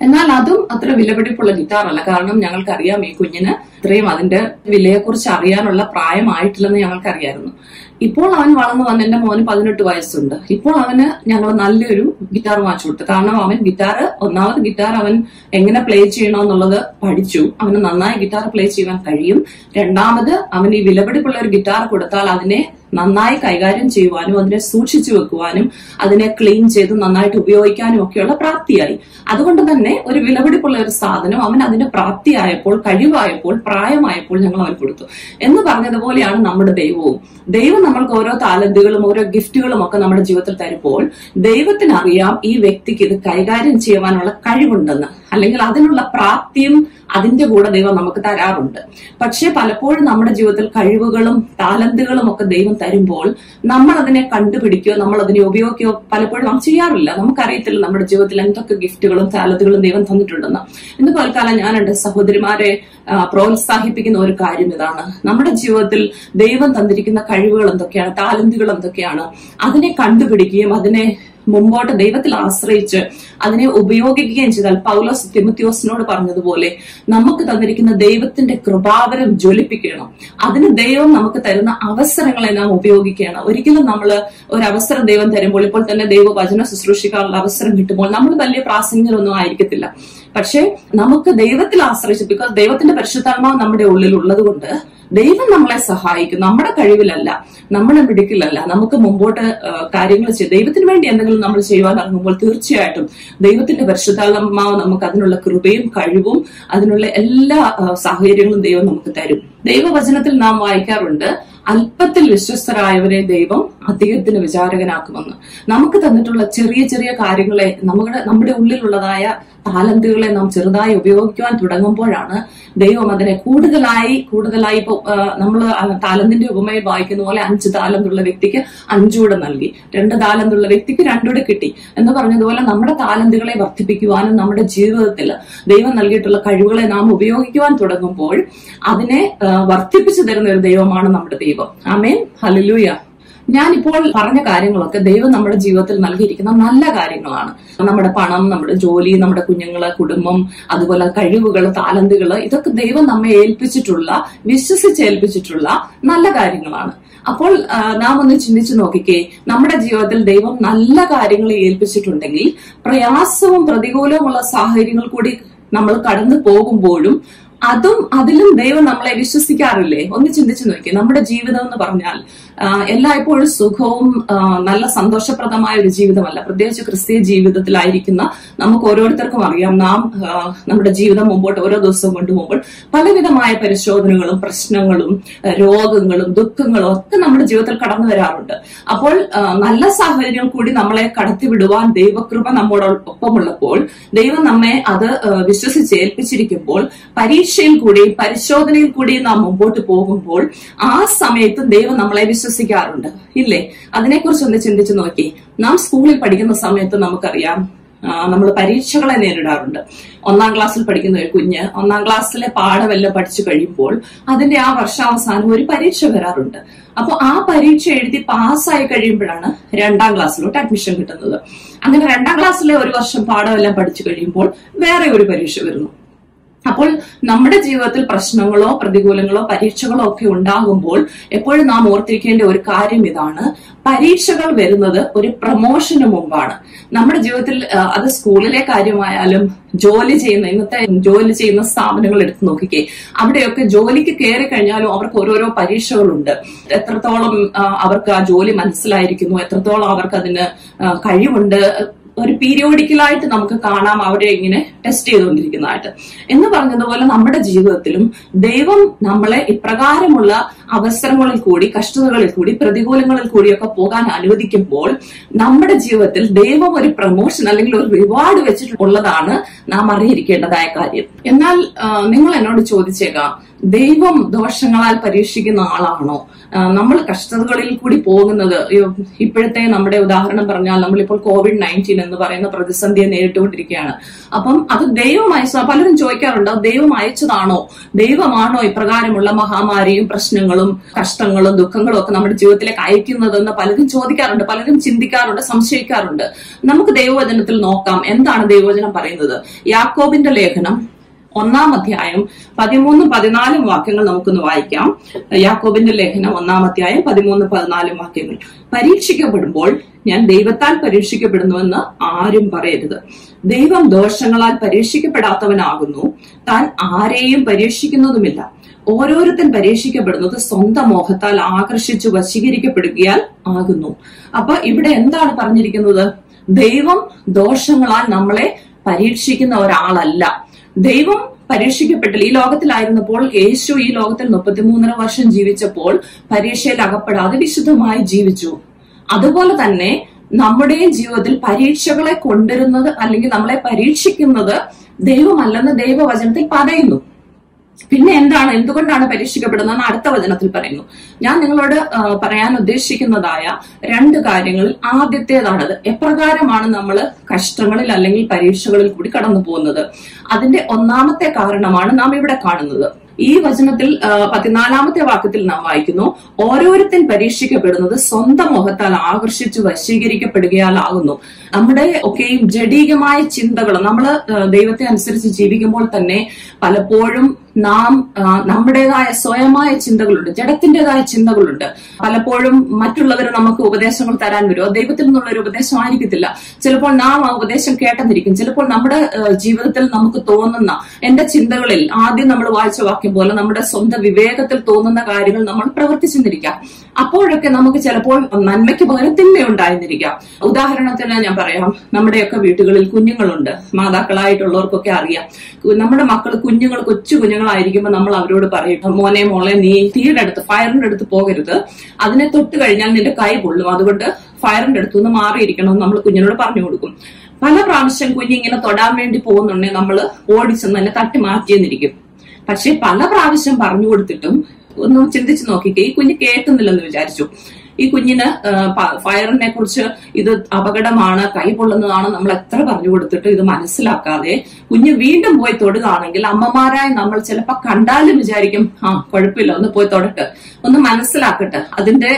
എന്നാൽ അതും അത്ര വിലപിടിപ്പുള്ള ഗിറ്റാറല്ല. കാരണം ഞങ്ങൾക്കറിയാം ഈ കുഞ്ഞിന് ഇത്രയും അതിന്റെ വിലയെക്കുറിച്ച് അറിയാനുള്ള പ്രായമായിട്ടില്ലെന്ന് ഞങ്ങൾക്കറിയായിരുന്നു. ഇപ്പോൾ അവൻ വളർന്നു വന്ന്, എന്റെ മോന് 18 വയസ്സുണ്ട്. ഇപ്പോൾ അവന് ഞങ്ങൾ നല്ലൊരു ഗിറ്റാർ വാങ്ങിച്ചു കൊടുത്തു. കാരണം അവൻ ഒന്നാമത് ഗിറ്റാർ അവൻ എങ്ങനെ പ്ലേ ചെയ്യണമെന്നുള്ളത് പഠിച്ചു. അവന് നന്നായി ഗിറ്റാർ പ്ലേ ചെയ്യാൻ കഴിയും. രണ്ടാമത് അവൻ ഈ വിലപിടിപ്പുള്ള ഒരു ഗിറ്റാർ കൊടുത്താൽ അതിനെ നന്നായി കൈകാര്യം ചെയ്യുവാനും അതിനെ സൂക്ഷിച്ചു വെക്കുവാനും അതിനെ ക്ലീൻ ചെയ്ത് നന്നായിട്ട് ഉപയോഗിക്കാനും ഒക്കെയുള്ള പ്രാപ്തിയായി. അതുകൊണ്ട് തന്നെ ഒരു വിലപിടിപ്പുള്ള ഒരു സാധനം അവൻ അതിന്റെ പ്രാപ്തിയായപ്പോൾ, കഴിവായപ്പോൾ, പ്രായമായപ്പോൾ ഞങ്ങൾ അവൻ കൊടുത്തു എന്ന് പറഞ്ഞതുപോലെയാണ് നമ്മുടെ ദൈവവും. ദൈവം നമ്മൾക്ക് ഓരോ താലന്തുകളും ഓരോ ഗിഫ്റ്റുകളും ഒക്കെ നമ്മുടെ ജീവിതത്തിൽ തരുമ്പോൾ ദൈവത്തിനറിയാം ഈ വ്യക്തിക്ക് ഇത് കൈകാര്യം ചെയ്യുവാനുള്ള കഴിവുണ്ടെന്ന്, അല്ലെങ്കിൽ അതിനുള്ള പ്രാപ്തിയും അതിന്റെ കൂടെ ദൈവം നമുക്ക് തരാറുണ്ട്. പക്ഷെ പലപ്പോഴും നമ്മുടെ ജീവിതത്തിൽ കഴിവുകളും താലന്തുകളും ഒക്കെ ദൈവം തരുമ്പോൾ നമ്മൾ അതിനെ കണ്ടുപിടിക്കുകയോ നമ്മൾ അതിനെ ഉപയോഗിക്കുകയോ പലപ്പോഴും നാം ചെയ്യാറില്ല. നമുക്കറിയത്തില്ല നമ്മുടെ ജീവിതത്തിൽ എന്തൊക്കെ ഗിഫ്റ്റുകളും താലന്തുകളും ദൈവം തന്നിട്ടുണ്ടെന്ന്. ഇന്ന് പൽക്കാലം ഞാൻ എന്റെ സഹോദരിമാരെ പ്രോത്സാഹിപ്പിക്കുന്ന ഒരു കാര്യം ഇതാണ്. നമ്മുടെ ജീവിതത്തിൽ ദൈവം തന്നിരിക്കുന്ന കഴിവുകൾ എന്തൊക്കെയാണ്, താലന്തുകൾ എന്തൊക്കെയാണ്, അതിനെ കണ്ടുപിടിക്കുകയും അതിനെ മുമ്പോട്ട് ദൈവത്തിൽ ആശ്രയിച്ച് അതിനെ ഉപയോഗിക്കുകയും ചെയ്താൽ, പൗലോസ് തിമോത്തിയോസിനോട് പറഞ്ഞതുപോലെ നമുക്ക് തന്നിരിക്കുന്ന ദൈവത്തിന്റെ കൃപാവരം ജ്വലിപ്പിക്കണം. അതിന് ദൈവം നമുക്ക് തരുന്ന അവസരങ്ങളെ നാം ഉപയോഗിക്കണം. ഒരിക്കലും നമ്മൾ ഒരു അവസരം ദൈവം തരുമ്പോൾ, ഇപ്പോൾ തന്നെ ദൈവവചന ശുശ്രൂഷിക്കാനുള്ള അവസരം കിട്ടുമ്പോൾ നമ്മൾ വലിയ പ്രാസംഗികരൊന്നും ആയിരിക്കത്തില്ല. പക്ഷെ നമുക്ക് ദൈവത്തിൽ ആശ്രയിച്ച്, ബിക്കോസ് ദൈവത്തിന്റെ പരിശുദ്ധാത്മാവ് നമ്മുടെ ഉള്ളിൽ ഉള്ളത് കൊണ്ട് ദൈവം നമ്മളെ സഹായിക്കും. നമ്മുടെ കഴിവിലല്ല, നമ്മുടെ മിടുക്കിലല്ല, നമുക്ക് മുമ്പോട്ട് കാര്യങ്ങൾ ചെയ്യും. ദൈവത്തിന് വേണ്ടി എന്തെങ്കിലും നമ്മൾ ചെയ്യുവാൻ ഇറങ്ങുമ്പോൾ തീർച്ചയായിട്ടും ദൈവത്തിന്റെ പരിശുദ്ധാത്മാവ് നമുക്ക് അതിനുള്ള കൃപയും കഴിവും അതിനുള്ള എല്ലാ സാഹചര്യങ്ങളും ദൈവം നമുക്ക് തരും. ദൈവവചനത്തിൽ നാം വായിക്കാറുണ്ട്, അല്പത്തിൽ വിശ്വസ്തരായവരെ ദൈവം അധികത്തിന് വിചാരകനാക്കുമെന്ന്. നമുക്ക് തന്നിട്ടുള്ള ചെറിയ ചെറിയ കാര്യങ്ങളെ, നമ്മുടെ ഉള്ളിലുള്ളതായ താലന്തുകളെ നാം ചെറുതായി ഉപയോഗിക്കുവാൻ തുടങ്ങുമ്പോഴാണ് ദൈവം അതിനെ കൂടുതലായി ഇപ്പൊ നമ്മൾ താലന്തിന്റെ ഉപമയിൽ വായിക്കുന്ന പോലെ 5 താലന്തുള്ള വ്യക്തിക്ക് 5 കൂടെ നൽകി, 2 താലന്തുള്ള വ്യക്തിക്ക് 2 കൂടെ കിട്ടി എന്ന് പറഞ്ഞതുപോലെ നമ്മുടെ താലന്തുകളെ വർദ്ധിപ്പിക്കുവാനും നമ്മുടെ ജീവിതത്തിൽ ദൈവം നൽകിയിട്ടുള്ള കഴിവുകളെ നാം ഉപയോഗിക്കുവാൻ തുടങ്ങുമ്പോൾ അതിനെ വർദ്ധിപ്പിച്ചു തരുന്ന ഒരു ദൈവമാണ് നമ്മുടെ ദൈവം. ആമേൻ, ഹല്ലേലൂയ. ഞാനിപ്പോൾ പറഞ്ഞ കാര്യങ്ങളൊക്കെ ദൈവം നമ്മുടെ ജീവിതത്തിൽ നൽകിയിരിക്കുന്ന നല്ല കാര്യങ്ങളാണ്. നമ്മുടെ പണം, നമ്മുടെ ജോലി, നമ്മുടെ കുഞ്ഞുങ്ങള്, കുടുംബം, അതുപോലെ കഴിവുകൾ, താലന്തുകൾ, ഇതൊക്കെ ദൈവം നമ്മെ വിശ്വസിച്ചേൽപ്പിച്ചിട്ടുള്ള നല്ല കാര്യങ്ങളാണ്. അപ്പോൾ നാം ഒന്ന് ചിന്തിച്ചു നോക്കിക്കേ, നമ്മുടെ ജീവിതത്തിൽ ദൈവം നല്ല കാര്യങ്ങൾ ഏൽപ്പിച്ചിട്ടുണ്ടെങ്കിൽ പ്രയാസവും പ്രതികൂലവുമുള്ള സാഹചര്യങ്ങൾ കൂടി നമ്മൾ കടന്നു പോകുമ്പോഴും അതിലും ദൈവം നമ്മളെ വിശ്വസിക്കാറില്ലേ? ഒന്ന് ചിന്തിച്ചു നോക്കി. നമ്മുടെ ജീവിതം എന്ന് പറഞ്ഞാൽ എല്ലായ്പ്പോഴും സുഖവും നല്ല സന്തോഷപ്രദമായ ഒരു ജീവിതമല്ല. പ്രത്യേകിച്ച് ക്രിസ്തീയ ജീവിതത്തിലായിരിക്കുന്ന നമുക്ക് ഓരോരുത്തർക്കും അറിയാം, നാം നമ്മുടെ ജീവിതം മുമ്പോട്ട് ഓരോ ദിവസവും കൊണ്ടുപോകുമ്പോൾ പലവിധമായ പരിശോധനകളും പ്രശ്നങ്ങളും രോഗങ്ങളും ദുഃഖങ്ങളും ഒക്കെ നമ്മുടെ ജീവിതത്തിൽ കടന്നു വരാറുണ്ട്. അപ്പോൾ നല്ല സാഹചര്യം കൂടി നമ്മളെ കടത്തിവിടുവാൻ ദൈവകൃപ നമ്മോടൊപ്പമുള്ളപ്പോൾ, ദൈവം നമ്മെ അത് വിശ്വസിച്ചേൽപ്പിച്ചിരിക്കുമ്പോൾ, പരീക്ഷയിൽ കൂടി പരിശോധനയിൽ കൂടി നാം മുമ്പോട്ട് പോകുമ്പോൾ ആ സമയത്തും ദൈവം നമ്മളെ വിശ്വസിക്കാറുണ്ട്, ഇല്ലേ? അതിനെക്കുറിച്ച് ഒന്ന് ചിന്തിച്ചു നോക്കി. നാം സ്കൂളിൽ പഠിക്കുന്ന സമയത്ത് നമുക്കറിയാം, നമ്മൾ പരീക്ഷകളെ നേരിടാറുണ്ട്. 1ാം ക്ലാസ്സിൽ പഠിക്കുന്ന ഒരു കുഞ്ഞ് 1ാം ക്ലാസ്സിലെ പാഠമെല്ലാം പഠിച്ചു കഴിയുമ്പോൾ അതിന്റെ ആ വർഷാവസാനം ഒരു പരീക്ഷ വരാറുണ്ട്. അപ്പൊ ആ പരീക്ഷ എഴുതി പാസ്സായി കഴിയുമ്പോഴാണ് 2ാം ക്ലാസ്സിലോട്ട് അഡ്മിഷൻ കിട്ടുന്നത്. അങ്ങനെ 2ാം ക്ലാസ്സിലെ ഒരു വർഷം പാഠമെല്ലാം പഠിച്ചു കഴിയുമ്പോൾ വേറെ ഒരു പരീക്ഷ വരുന്നു. അപ്പോൾ നമ്മുടെ ജീവിതത്തിൽ പ്രശ്നങ്ങളോ പ്രതികൂലങ്ങളോ പരീക്ഷകളോ ഒക്കെ ഉണ്ടാകുമ്പോൾ എപ്പോഴും നാം ഓർത്തിരിക്കേണ്ട ഒരു കാര്യം ഇതാണ്: പരീക്ഷകൾ വരുന്നത് ഒരു പ്രമോഷന് മുമ്പാണ്. നമ്മുടെ ജീവിതത്തിൽ അത് സ്കൂളിലെ കാര്യമായാലും ഇന്നത്തെ ജോലി ചെയ്യുന്ന സ്ഥാപനങ്ങൾ എടുത്തു നോക്കിക്കേ, അവിടെയൊക്കെ ജോലിക്ക് കയറി കഴിഞ്ഞാലും അവർക്ക് ഓരോരോ പരീക്ഷകളുണ്ട്. എത്രത്തോളം അവർക്ക് ആ ജോലി മനസ്സിലായിരിക്കുന്നു, എത്രത്തോളം അവർക്ക് അതിന് കഴിവുണ്ട്, ഒരു പീരിയോഡിക്കലായിട്ട് നമുക്ക് കാണാം അവിടെ ഇങ്ങനെ ടെസ്റ്റ് ചെയ്തുകൊണ്ടിരിക്കുന്നതായിട്ട്. എന്ന് പറഞ്ഞതുപോലെ നമ്മുടെ ജീവിതത്തിലും ദൈവം നമ്മളെ ഇപ്രകാരമുള്ള അവസരങ്ങളിൽ കൂടി, കഷ്ടതകളിൽ കൂടി, പ്രതികൂലങ്ങളിൽ കൂടിയൊക്കെ പോകാൻ അനുവദിക്കുമ്പോൾ നമ്മുടെ ജീവിതത്തിൽ ദൈവം ഒരു പ്രമോഷൻ അല്ലെങ്കിൽ ഒരു റിവാർഡ് വെച്ചിട്ടുള്ളതാണ് നാം അറിഞ്ഞിരിക്കേണ്ടതായ കാര്യം. എന്നാൽ നിങ്ങൾ എന്നോട് ചോദിച്ചേക്കാം, ദൈവം ദോഷങ്ങളാൽ പരീക്ഷിക്കുന്ന ആളാണോ? നമ്മൾ കഷ്ടതകളിൽ കൂടി പോകുന്നത്, ഇപ്പോഴത്തെ നമ്മുടെ ഉദാഹരണം പറഞ്ഞാൽ നമ്മളിപ്പോൾ COVID-19 എന്ന് പറയുന്ന പ്രതിസന്ധിയെ നേരിട്ടുകൊണ്ടിരിക്കുകയാണ്. അപ്പം അത് ദൈവം അയച്ച, പലരും ചോദിക്കാറുണ്ട്, ദൈവം അയച്ചതാണോ, ദൈവമാണോ ഇപ്രകാരമുള്ള മഹാമാരിയും പ്രശ്നങ്ങളും കഷ്ടങ്ങളും ദുഃഖങ്ങളും ഒക്കെ നമ്മുടെ ജീവിതത്തിലേക്ക് അയക്കുന്നതെന്ന് പലരും ചോദിക്കാറുണ്ട്, പലരും ചിന്തിക്കാറുണ്ട്, സംശയിക്കാറുണ്ട്. നമുക്ക് ദൈവവചനത്തിൽ നോക്കാം എന്താണ് ദൈവവചനം പറയുന്നത്. യാക്കോബിന്റെ ലേഖനം 1-ാം അധ്യായം 13-14 വാക്യങ്ങൾ നമുക്കൊന്ന് വായിക്കാം. യാക്കോബിന്റെ ലേഖനം 1-ാം അധ്യായം 13-14 വാക്യങ്ങൾ. പരീക്ഷിക്കപ്പെടുമ്പോൾ ഞാൻ ദൈവത്താൽ പരീക്ഷിക്കപ്പെടുന്നുവെന്ന് ആരും പറയരുത്. ദൈവം ദോഷങ്ങളാൽ പരീക്ഷിക്കപ്പെടാത്തവനാകുന്നു, താൻ ആരെയും പരീക്ഷിക്കുന്നതുമില്ല. ഓരോരുത്തൻ പരീക്ഷിക്കപ്പെടുന്നത് സ്വന്തം മോഹത്താൽ ആകർഷിച്ചു വശീകരിക്കപ്പെടുകയാൽ ആകുന്നു. അപ്പൊ ഇവിടെ എന്താണ് പറഞ്ഞിരിക്കുന്നത്? ദൈവം ദോഷങ്ങളാൽ നമ്മളെ പരീക്ഷിക്കുന്ന ഒരാളല്ല. ദൈവം പരീക്ഷിക്കപ്പെട്ടില്ല. ഈ ലോകത്തിലായിരുന്നപ്പോൾ യേശു ഈ ലോകത്തിൽ 33.5 വർഷം ജീവിച്ചപ്പോൾ പരീക്ഷയിൽ അകപ്പെടാതെ വിശുദ്ധമായി ജീവിച്ചു. അതുപോലെ തന്നെ നമ്മുടെയും ജീവിതത്തിൽ പരീക്ഷകളെ കൊണ്ടുവരുന്നത് അല്ലെങ്കിൽ നമ്മളെ പരീക്ഷിക്കുന്നത് ദൈവമല്ലെന്ന് ദൈവവചനത്തിൽ പറയുന്നു. പിന്നെ എന്തുകൊണ്ടാണ് പരീക്ഷിക്കപ്പെടുന്നതെന്ന് അടുത്ത വചനത്തിൽ പറയുന്നു. ഞാൻ നിങ്ങളോട് പറയാൻ ഉദ്ദേശിക്കുന്നതായ 2 കാര്യങ്ങളിൽ ആദ്യത്തേതാണത്. എപ്രകാരമാണ് നമ്മൾ കഷ്ടങ്ങളിൽ അല്ലെങ്കിൽ പരീക്ഷകളിൽ കൂടി കടന്നു പോകുന്നത്. അതിന്റെ ഒന്നാമത്തെ കാരണമാണ് നാം ഇവിടെ കാണുന്നത്. ഈ വചനത്തിൽ 14-ാമത്തെ വാക്യത്തിൽ നാം വായിക്കുന്നു, ഓരോരുത്തൻ പരീക്ഷിക്കപ്പെടുന്നത് സ്വന്തം മോഹത്താൽ ആകർഷിച്ചു വശീകരിക്കപ്പെടുകയാലാകുന്നു. നമ്മുടെ ഒക്കെയും ജഡീകമായ ചിന്തകൾ, നമ്മൾ ദൈവത്തെ അനുസരിച്ച് ജീവിക്കുമ്പോൾ തന്നെ പലപ്പോഴും നാം നമ്മുടേതായ സ്വയമായ ചിന്തകളുണ്ട്, ജഡത്തിൻ്റെതായ ചിന്തകളുണ്ട്. പലപ്പോഴും മറ്റുള്ളവർ നമുക്ക് ഉപദേശങ്ങൾ തരാൻ വരുമോ, ദൈവത്തിൽ നിന്നുള്ള ഒരു ഉപദേശം ആയിരിക്കത്തില്ല. ചിലപ്പോൾ നാം ആ ഉപദേശം കേട്ടെന്നിരിക്കും. ചിലപ്പോൾ നമ്മുടെ ജീവിതത്തിൽ നമുക്ക് തോന്നുന്ന, എന്റെ ചിന്തകളിൽ ആദ്യം നമ്മൾ വായിച്ച വാക്യം പോലെ നമ്മുടെ സ്വന്തം വിവേകത്തിൽ തോന്നുന്ന കാര്യങ്ങൾ നമ്മൾ പ്രവർത്തിച്ചെന്നിരിക്കാം. അപ്പോഴൊക്കെ നമുക്ക് ചിലപ്പോൾ നന്മയ്ക്ക് പകരം തിന്മയുണ്ടായിരുന്നിരിക്കാം. ഉദാഹരണത്തിന് ഞാൻ പറയാം, നമ്മുടെയൊക്കെ വീടുകളിൽ കുഞ്ഞുങ്ങളുണ്ട്. മാതാക്കളായിട്ടുള്ളവർക്കൊക്കെ അറിയാം, നമ്മുടെ മക്കൾ കൊച്ചു കുഞ്ഞുങ്ങളായിരിക്കുമ്പോൾ നമ്മൾ അവരോട് പറയും, മോനെ മോളെ നീ ഫയറിന്റെ അടുത്ത് പോകരുത്, അതിനെ തൊട്ട് കഴിഞ്ഞാൽ നിന്റെ കൈ പൊള്ളും, അതുകൊണ്ട് ഫയറിന്റെ അടുത്തുനിന്ന് മാറിയിരിക്കണമെന്ന് നമ്മൾ കുഞ്ഞിനോട് പറഞ്ഞു കൊടുക്കും. പല പ്രാവശ്യം കുഞ്ഞിങ്ങനെ തൊടാൻ വേണ്ടി പോകുന്നുണ്ടെങ്കിൽ നമ്മൾ ഓടിച്ചെന്ന് തന്നെ തട്ടി മാറ്റിയെന്നിരിക്കും. പക്ഷെ പല പ്രാവശ്യം പറഞ്ഞു കൊടുത്തിട്ടും ഒന്ന് ചിന്തിച്ചു നോക്കിക്കേ, ഈ കുഞ്ഞ് കേൾക്കുന്നില്ലെന്ന് വിചാരിച്ചു. ഈ കുഞ്ഞിന് ഫയറിനെ കുറിച്ച് ഇത് അപകടമാണ്, കൈ പൊള്ളുന്നതാണ് നമ്മൾ എത്ര പറഞ്ഞു കൊടുത്തിട്ട് ഇത് മനസ്സിലാക്കാതെ കുഞ്ഞ് വീണ്ടും പോയി തൊടുകയാണെങ്കിൽ അമ്മമാരായ നമ്മൾ ചിലപ്പോ കണ്ടാലും വിചാരിക്കും, കുഴപ്പമില്ല, ഒന്ന് പോയി തൊടട്ടെ, ഒന്ന് മനസ്സിലാക്കട്ടെ, അതിന്റെ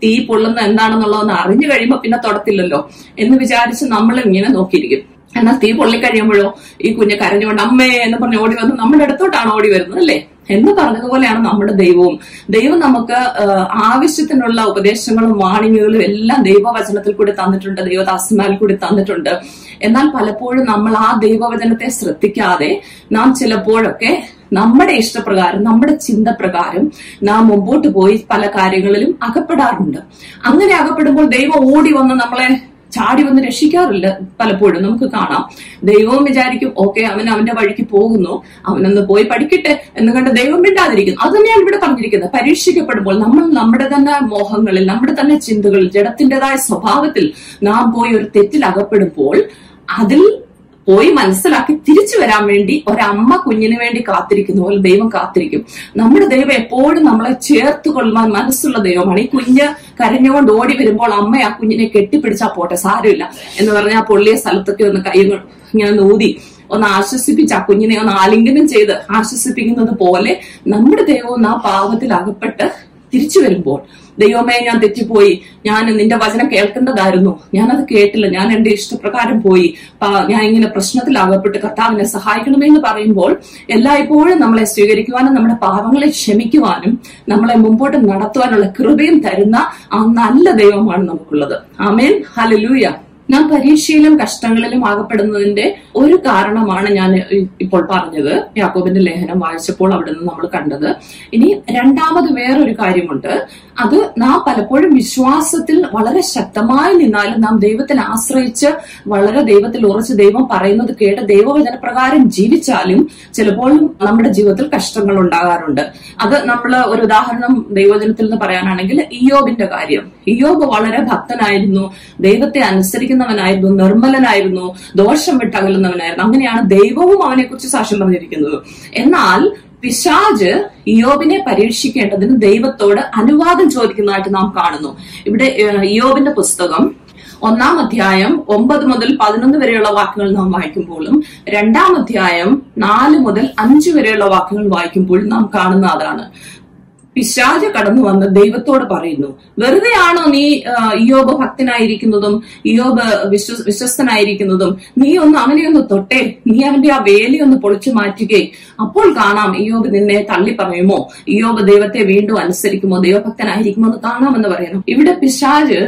തീ പൊള്ളുന്ന എന്താണെന്നുള്ളതൊന്ന് അറിഞ്ഞു കഴിയുമ്പോ പിന്നെ തൊടത്തില്ലല്ലോ എന്ന് വിചാരിച്ച് നമ്മൾ ഇങ്ങനെ നോക്കിയിരിക്കും. എന്നാൽ തീ പൊള്ളിക്കഴിയുമ്പോഴോ ഈ കുഞ്ഞ് കരഞ്ഞുകൊണ്ട് അമ്മേ എന്ന് പറഞ്ഞ് ഓടി വന്ന് നമ്മുടെ അടുത്തോട്ടാണ് ഓടി വരുന്നത്, അല്ലേ? എന്ന് പറഞ്ഞതുപോലെയാണ് നമ്മുടെ ദൈവം നമുക്ക് ആവശ്യത്തിനുള്ള ഉപദേശങ്ങളും വാണിങ്ങുകളും എല്ലാം ദൈവവചനത്തിൽ കൂടി തന്നിട്ടുണ്ട്, ദൈവദാസന്മാരിൽ കൂടി തന്നിട്ടുണ്ട്. എന്നാൽ പലപ്പോഴും നമ്മൾ ആ ദൈവവചനത്തെ ശ്രദ്ധിക്കാതെ നാം ചിലപ്പോഴൊക്കെ നമ്മുടെ ഇഷ്ടപ്രകാരം, നമ്മുടെ ചിന്ത പ്രകാരം നാം മുമ്പോട്ട് പോയി പല കാര്യങ്ങളിലും അകപ്പെടാറുണ്ട്. അങ്ങനെ അകപ്പെടുമ്പോൾ ദൈവം ഓടി വന്ന് നമ്മളെ ചാടി വന്ന് രക്ഷിക്കാറില്ല. പലപ്പോഴും നമുക്ക് കാണാം, ദൈവവും വിചാരിക്കും ഓക്കെ അവൻ അവന്റെ വഴിക്ക് പോകുന്നു, അവനൊന്ന് പോയി പഠിക്കട്ടെ എന്ന് കണ്ട് ദൈവം മിണ്ടാതിരിക്കുന്നു. അത് തന്നെയാണ് ഇവിടെ പറഞ്ഞിരിക്കുന്നത്. പരീക്ഷിക്കപ്പെടുമ്പോൾ നമ്മൾ നമ്മുടെ തന്നെ മോഹങ്ങളിൽ, നമ്മുടെ തന്നെ ചിന്തകളിൽ, ജഡത്തിൻ്റെതായ സ്വഭാവത്തിൽ നാം പോയി ഒരു തെറ്റിൽ അകപ്പെടുമ്പോൾ അതിൽ പോയി മനസ്സിലാക്കി തിരിച്ചു വരാൻ വേണ്ടി ഒരമ്മ കുഞ്ഞിന് വേണ്ടി കാത്തിരിക്കുന്ന പോലെ ദൈവം കാത്തിരിക്കും. നമ്മുടെ ദൈവം എപ്പോഴും നമ്മളെ ചേർത്ത് കൊള്ളുവാൻ മനസ്സുള്ള ദൈവമാണ്. ഈ കുഞ്ഞ് കരഞ്ഞുകൊണ്ട് ഓടി വരുമ്പോൾ അമ്മ ആ കുഞ്ഞിനെ കെട്ടിപ്പിടിച്ചാൽ പോട്ടെ, സാരമില്ല എന്ന് പറഞ്ഞാൽ ആ പൊള്ളിയ സ്ഥലത്തൊക്കെ ഒന്ന് കൈ ഇങ്ങനെ നൂതി ഒന്ന് ആശ്വസിപ്പിച്ച് ആ കുഞ്ഞിനെ ഒന്ന് ആലിംഗനം ചെയ്ത് ആശ്വസിപ്പിക്കുന്നത് പോലെ നമ്മുടെ ദൈവവും ആ പാപത്തിൽ അകപ്പെട്ട് തിരിച്ചു വരുമ്പോൾ, ദൈവമേ ഞാൻ തെറ്റിപ്പോയി, ഞാൻ നിന്റെ വചനം കേൾക്കേണ്ടതായിരുന്നു, ഞാനത് കേട്ടില്ല, ഞാൻ എന്റെ ഇഷ്ടപ്രകാരം പോയി, ഞാൻ ഇങ്ങനെ പ്രശ്നത്തിൽ അകപ്പെട്ട് കർത്താവിനെ സഹായിക്കണമെന്ന് പറയുമ്പോൾ എല്ലായ്പ്പോഴും നമ്മളെ സ്വീകരിക്കുവാനും നമ്മുടെ പാപങ്ങളെ ക്ഷമിക്കുവാനും നമ്മളെ മുമ്പോട്ട് നടത്തുവാനുള്ള കൃപയും തരുന്ന ആ നല്ല ദൈവമാണ് നമുക്കുള്ളത്. ആമേൻ, ഹല്ലേലൂയ. നാം പരീക്ഷയിലും കഷ്ടങ്ങളിലും അകപ്പെടുന്നതിന്റെ ഒരു കാരണമാണ് ഞാൻ ഇപ്പോൾ പറഞ്ഞത്. യാക്കോബിന്റെ ലേഖനം വായിച്ചപ്പോൾ അവിടെ നിന്ന് നമ്മൾ കണ്ടത്. ഇനി രണ്ടാമത് വേറൊരു കാര്യമുണ്ട്. അത് നാം പലപ്പോഴും വിശ്വാസത്തിൽ വളരെ ശക്തമായി നിന്നാലും നാം ദൈവത്തിൽ ആശ്രയിച്ച് വളരെ ദൈവത്തിൽ ഉറച്ച് ദൈവം പറയുന്നത് കേട്ട് ദൈവവചന പ്രകാരം ജീവിച്ചാലും ചിലപ്പോൾ നമ്മുടെ ജീവിതത്തിൽ കഷ്ടങ്ങൾ ഉണ്ടാകാറുണ്ട്. അത് നമ്മൾ ഒരു ഉദാഹരണം ദൈവവചനത്തിൽ നിന്ന് പറയാനാണെങ്കിൽ ഇയ്യോബിന്റെ കാര്യം. ഇയ്യോബ് വളരെ ഭക്തനായിരുന്നു, ദൈവത്തെ അനുസരിക്കുന്നവനായിരുന്നു, നിർമ്മലനായിരുന്നു, ദോഷം വിട്ടകലുന്നവനായിരുന്നു. അങ്ങനെയാണ് ദൈവവും അവനെ കുറിച്ച് സാക്ഷ്യം പറഞ്ഞിരിക്കുന്നത്. എന്നാൽ പിശാച് ഇയ്യോബിനെ പരീക്ഷിക്കേണ്ടതിന് ദൈവത്തോട് അനുവാദം ചോദിക്കുന്നതായിട്ട് നാം കാണുന്നു. ഇവിടെ ഇയ്യോബിന്റെ പുസ്തകം 1-ാം അധ്യായം 9 മുതൽ 11 വരെയുള്ള വാക്യങ്ങൾ നാം വായിക്കുമ്പോഴും 2-ാം അധ്യായം 4 മുതൽ 5 വരെയുള്ള വാക്യങ്ങൾ വായിക്കുമ്പോഴും നാം കാണുന്ന അതാണ്. പിശാച് കടന്നു വന്ന് ദൈവത്തോട് പറയുന്നു, വെറുതെയാണോ നീ ഇയ്യോബ് ഭക്തനായിരിക്കുന്നതും ഇയ്യോബ് വിശ്വസ്തനായിരിക്കുന്നതും? നീ അവനെയൊന്ന് തൊട്ടേ, നീ അവന്റെ ആ വേലിയൊന്ന് പൊളിച്ചു മാറ്റുകയെ, അപ്പോൾ കാണാം ഇയ്യോബ് നിന്നെ തള്ളി പറയുമോ, ഇയ്യോബ് ദൈവത്തെ വീണ്ടും അനുസരിക്കുമോ, ദൈവഭക്തനായിരിക്കുമോ എന്ന് കാണാമെന്ന് പറയുന്നു. ഇവിടെ പിശാച്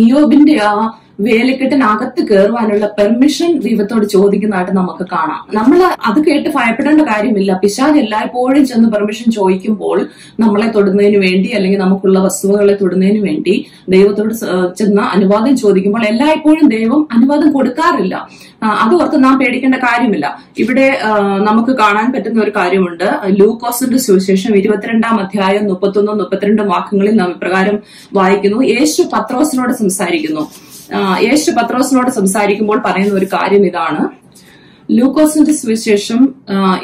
ഇയ്യോബിന്റെ ആ വേലിക്കെട്ടിനകത്ത് കയറുവാനുള്ള പെർമിഷൻ ദൈവത്തോട് ചോദിക്കുന്നതായിട്ട് നമുക്ക് കാണാം. നമ്മൾ അത് കേട്ട് ഭയപ്പെടേണ്ട കാര്യമില്ല. പിശാച് എല്ലായ്പ്പോഴും ചെന്ന് പെർമിഷൻ ചോദിക്കുമ്പോൾ നമ്മളെ തൊടുന്നതിന് വേണ്ടി അല്ലെങ്കിൽ നമുക്കുള്ള വസ്തുവകളെ തൊടുന്നതിന് വേണ്ടി ദൈവത്തോട് ചെന്ന് അനുവാദം ചോദിക്കുമ്പോൾ എല്ലായ്പ്പോഴും ദൈവം അനുവാദം കൊടുക്കാറില്ല. അത് ഓർത്ത് നാം പേടിക്കേണ്ട കാര്യമില്ല. ഇവിടെ നമുക്ക് കാണാൻ പറ്റുന്ന ഒരു കാര്യമുണ്ട്. ലൂക്കോസിന്റെ സുവിശേഷം 22-ാം അധ്യായം 31-32 വാക്യങ്ങളിൽ നാം ഇപ്രകാരം വായിക്കുന്നു. യേശു പത്രോസിനോട് സംസാരിക്കുമ്പോൾ പറയുന്ന ഒരു കാര്യം ഇതാണ്. ലൂക്കോസിന്റെ സുവിശേഷം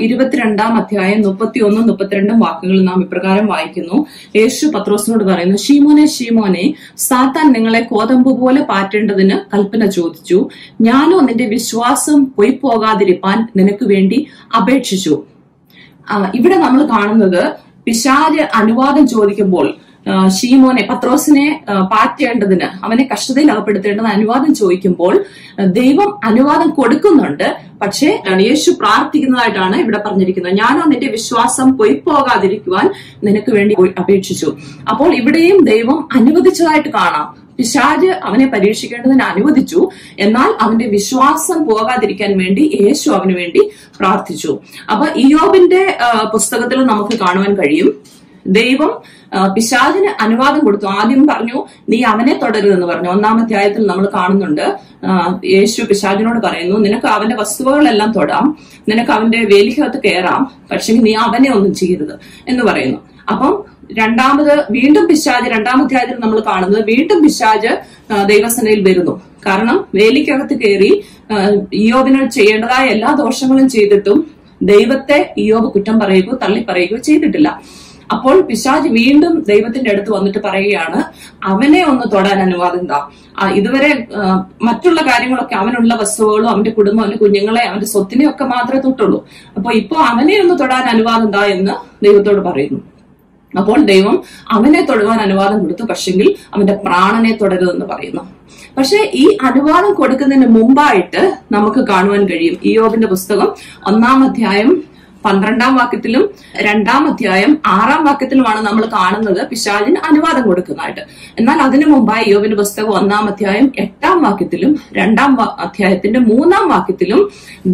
22-ാം അധ്യായം 31-32 വാക്യങ്ങളിൽ നാം ഇപ്രകാരം വായിക്കുന്നു. യേശു പത്രോസിനോട് പറയുന്നു, ശീമോനെ ശീമോനെ, സാത്താൻ നിങ്ങളെ കോതമ്പ് പോലെ പാറ്റേണ്ടതിന് കൽപ്പന ചോദിച്ചു. ഞാനോ നിന്റെ വിശ്വാസം പൊയ്പോകാതിരിപ്പാൻ നിനക്ക് വേണ്ടി അപേക്ഷിച്ചു. ഇവിടെ നമ്മൾ കാണുന്നത് പിശാച് അനുവാദം ചോദിക്കുമ്പോൾ ശീമോനെ, പത്രോസിനെ പാറ്റേണ്ടതിന്, അവനെ കഷ്ടതയിൽ അകപ്പെടുത്തേണ്ടതിന് അനുവാദം ചോദിക്കുമ്പോൾ ദൈവം അനുവാദം കൊടുക്കുന്നുണ്ട്. പക്ഷേ യേശു പ്രാർത്ഥിക്കുന്നതായിട്ടാണ് ഇവിടെ പറഞ്ഞിരിക്കുന്നത്. ഞാനോ നിന്റെ വിശ്വാസം പൊയ്പോകാതിരിക്കുവാൻ നിനക്ക് വേണ്ടി അപേക്ഷിച്ചു. അപ്പോൾ ഇവിടെയും ദൈവം അനുവദിച്ചതായിട്ട് കാണാം. പിശാച് അവനെ പരീക്ഷിക്കേണ്ടതിന് അനുവദിച്ചു, എന്നാൽ അവന്റെ വിശ്വാസം പോകാതിരിക്കാൻ വേണ്ടി യേശു അവന് വേണ്ടി പ്രാർത്ഥിച്ചു. അപ്പൊ ഇയ്യോബിന്റെ പുസ്തകത്തിൽ നമുക്ക് കാണുവാൻ കഴിയും, ദൈവം പിശാചിന് അനുവാദം കൊടുത്തു. ആദ്യം പറഞ്ഞു, നീ അവനെ തൊടരുതെന്ന് പറഞ്ഞു. 1-ാം അധ്യായത്തിൽ നമ്മൾ കാണുന്നുണ്ട്, യേശു പിശാചിനോട് പറയുന്നു, നിനക്ക് അവന്റെ വസ്തുവകളെല്ലാം തൊടാം, നിനക്ക് അവന്റെ വേലിക്കകത്ത് കയറാം, പക്ഷെ നീ അവനെ ഒന്നും ചെയ്യരുത് എന്ന് പറയുന്നു. അപ്പം രണ്ടാമത് വീണ്ടും പിശാച്, 2-ാം അധ്യായത്തിൽ നമ്മൾ കാണുന്നത് വീണ്ടും പിശാച് ദൈവസേനയിൽ വരുന്നു. കാരണം വേലിക്കകത്ത് കയറി ഇയ്യോബിന് ചെയ്യേണ്ടതായ എല്ലാ ദോഷങ്ങളും ചെയ്തിട്ടും ദൈവത്തെ ഇയ്യോബ് കുറ്റം പറയുകയോ തള്ളിപ്പറയുകയോ ചെയ്തിട്ടില്ല. അപ്പോൾ പിശാച് വീണ്ടും ദൈവത്തിന്റെ അടുത്ത് വന്നിട്ട് പറയുകയാണ്, അവനെ ഒന്ന് തൊടാൻ അനുവാദം എന്താ? ഇതുവരെ മറ്റുള്ള കാര്യങ്ങളൊക്കെ, അവനുള്ള വസ്തുവകളും അവന്റെ കുടുംബം, അവന്റെ കുഞ്ഞുങ്ങളെ, അവന്റെ സ്വത്തിനെയും ഒക്കെ മാത്രമേ തൊട്ടുള്ളൂ. അപ്പൊ ഇപ്പൊ അവനെ ഒന്ന് തൊടാൻ അനുവാദം എന്താ എന്ന് ദൈവത്തോട് പറയുന്നു. അപ്പോൾ ദൈവം അവനെ തൊടുവാൻ അനുവാദം കൊടുത്തു, പക്ഷെങ്കിൽ അവന്റെ പ്രാണനെ തൊടരുതെന്ന് പറയുന്നു. പക്ഷെ ഈ അനുവാദം കൊടുക്കുന്നതിന് മുമ്പായിട്ട് നമുക്ക് കാണുവാൻ കഴിയും, ഇയ്യോബിന്റെ പുസ്തകം 1-ാം അധ്യായം 12-ാം വാക്യത്തിലും 2-ാം അധ്യായം 6-ാം വാക്യത്തിലുമാണ് നമ്മൾ കാണുന്നത് പിശാചിന് അനുവാദം കൊടുക്കുന്നതായിട്ട്. എന്നാൽ അതിനു മുമ്പായി ഇയ്യോബിന്റെ പുസ്തകം 1-ാം അധ്യായം 8-ാം വാക്യത്തിലും 2-ാം അധ്യായത്തിന്റെ 3-ാം വാക്യത്തിലും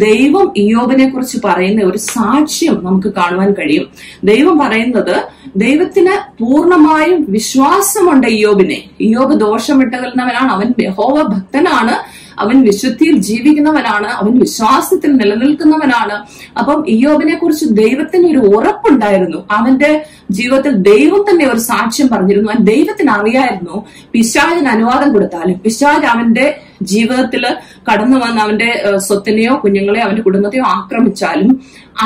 ദൈവം ഇയ്യോബിനെ കുറിച്ച് പറയുന്ന ഒരു സാക്ഷ്യം നമുക്ക് കാണുവാൻ കഴിയും. ദൈവം പറയുന്നത്, ദൈവത്തിന് പൂർണ്ണമായും വിശ്വാസമുണ്ട് ഇയ്യോബിനെ. ഇയ്യോബ് ദോഷമിട്ടകലുന്നവനാണ്, അവൻ യഹോവ ഭക്തനാണ്, അവൻ വിശുദ്ധിയിൽ ജീവിക്കുന്നവനാണ്, അവൻ വിശ്വാസത്തിൽ നിലനിൽക്കുന്നവനാണ്. അപ്പം ഇയ്യോബിനെ കുറിച്ച് ദൈവത്തിന് ഒരു ഉറപ്പുണ്ടായിരുന്നു. അവന്റെ ജീവിതത്തിൽ ദൈവം തന്നെ ഒരു സാക്ഷ്യം പറഞ്ഞിരുന്നു. അവൻ ദൈവത്തിന് അറിയായിരുന്നു, പിശാചിന് അനുവാദം കൊടുത്താലും, പിശാച് അവന്റെ ജീവിതത്തിൽ കടന്നു വന്ന് അവന്റെ സ്വത്തിനെയോ കുഞ്ഞുങ്ങളെയോ അവന്റെ കുടുംബത്തെയോ ആക്രമിച്ചാലും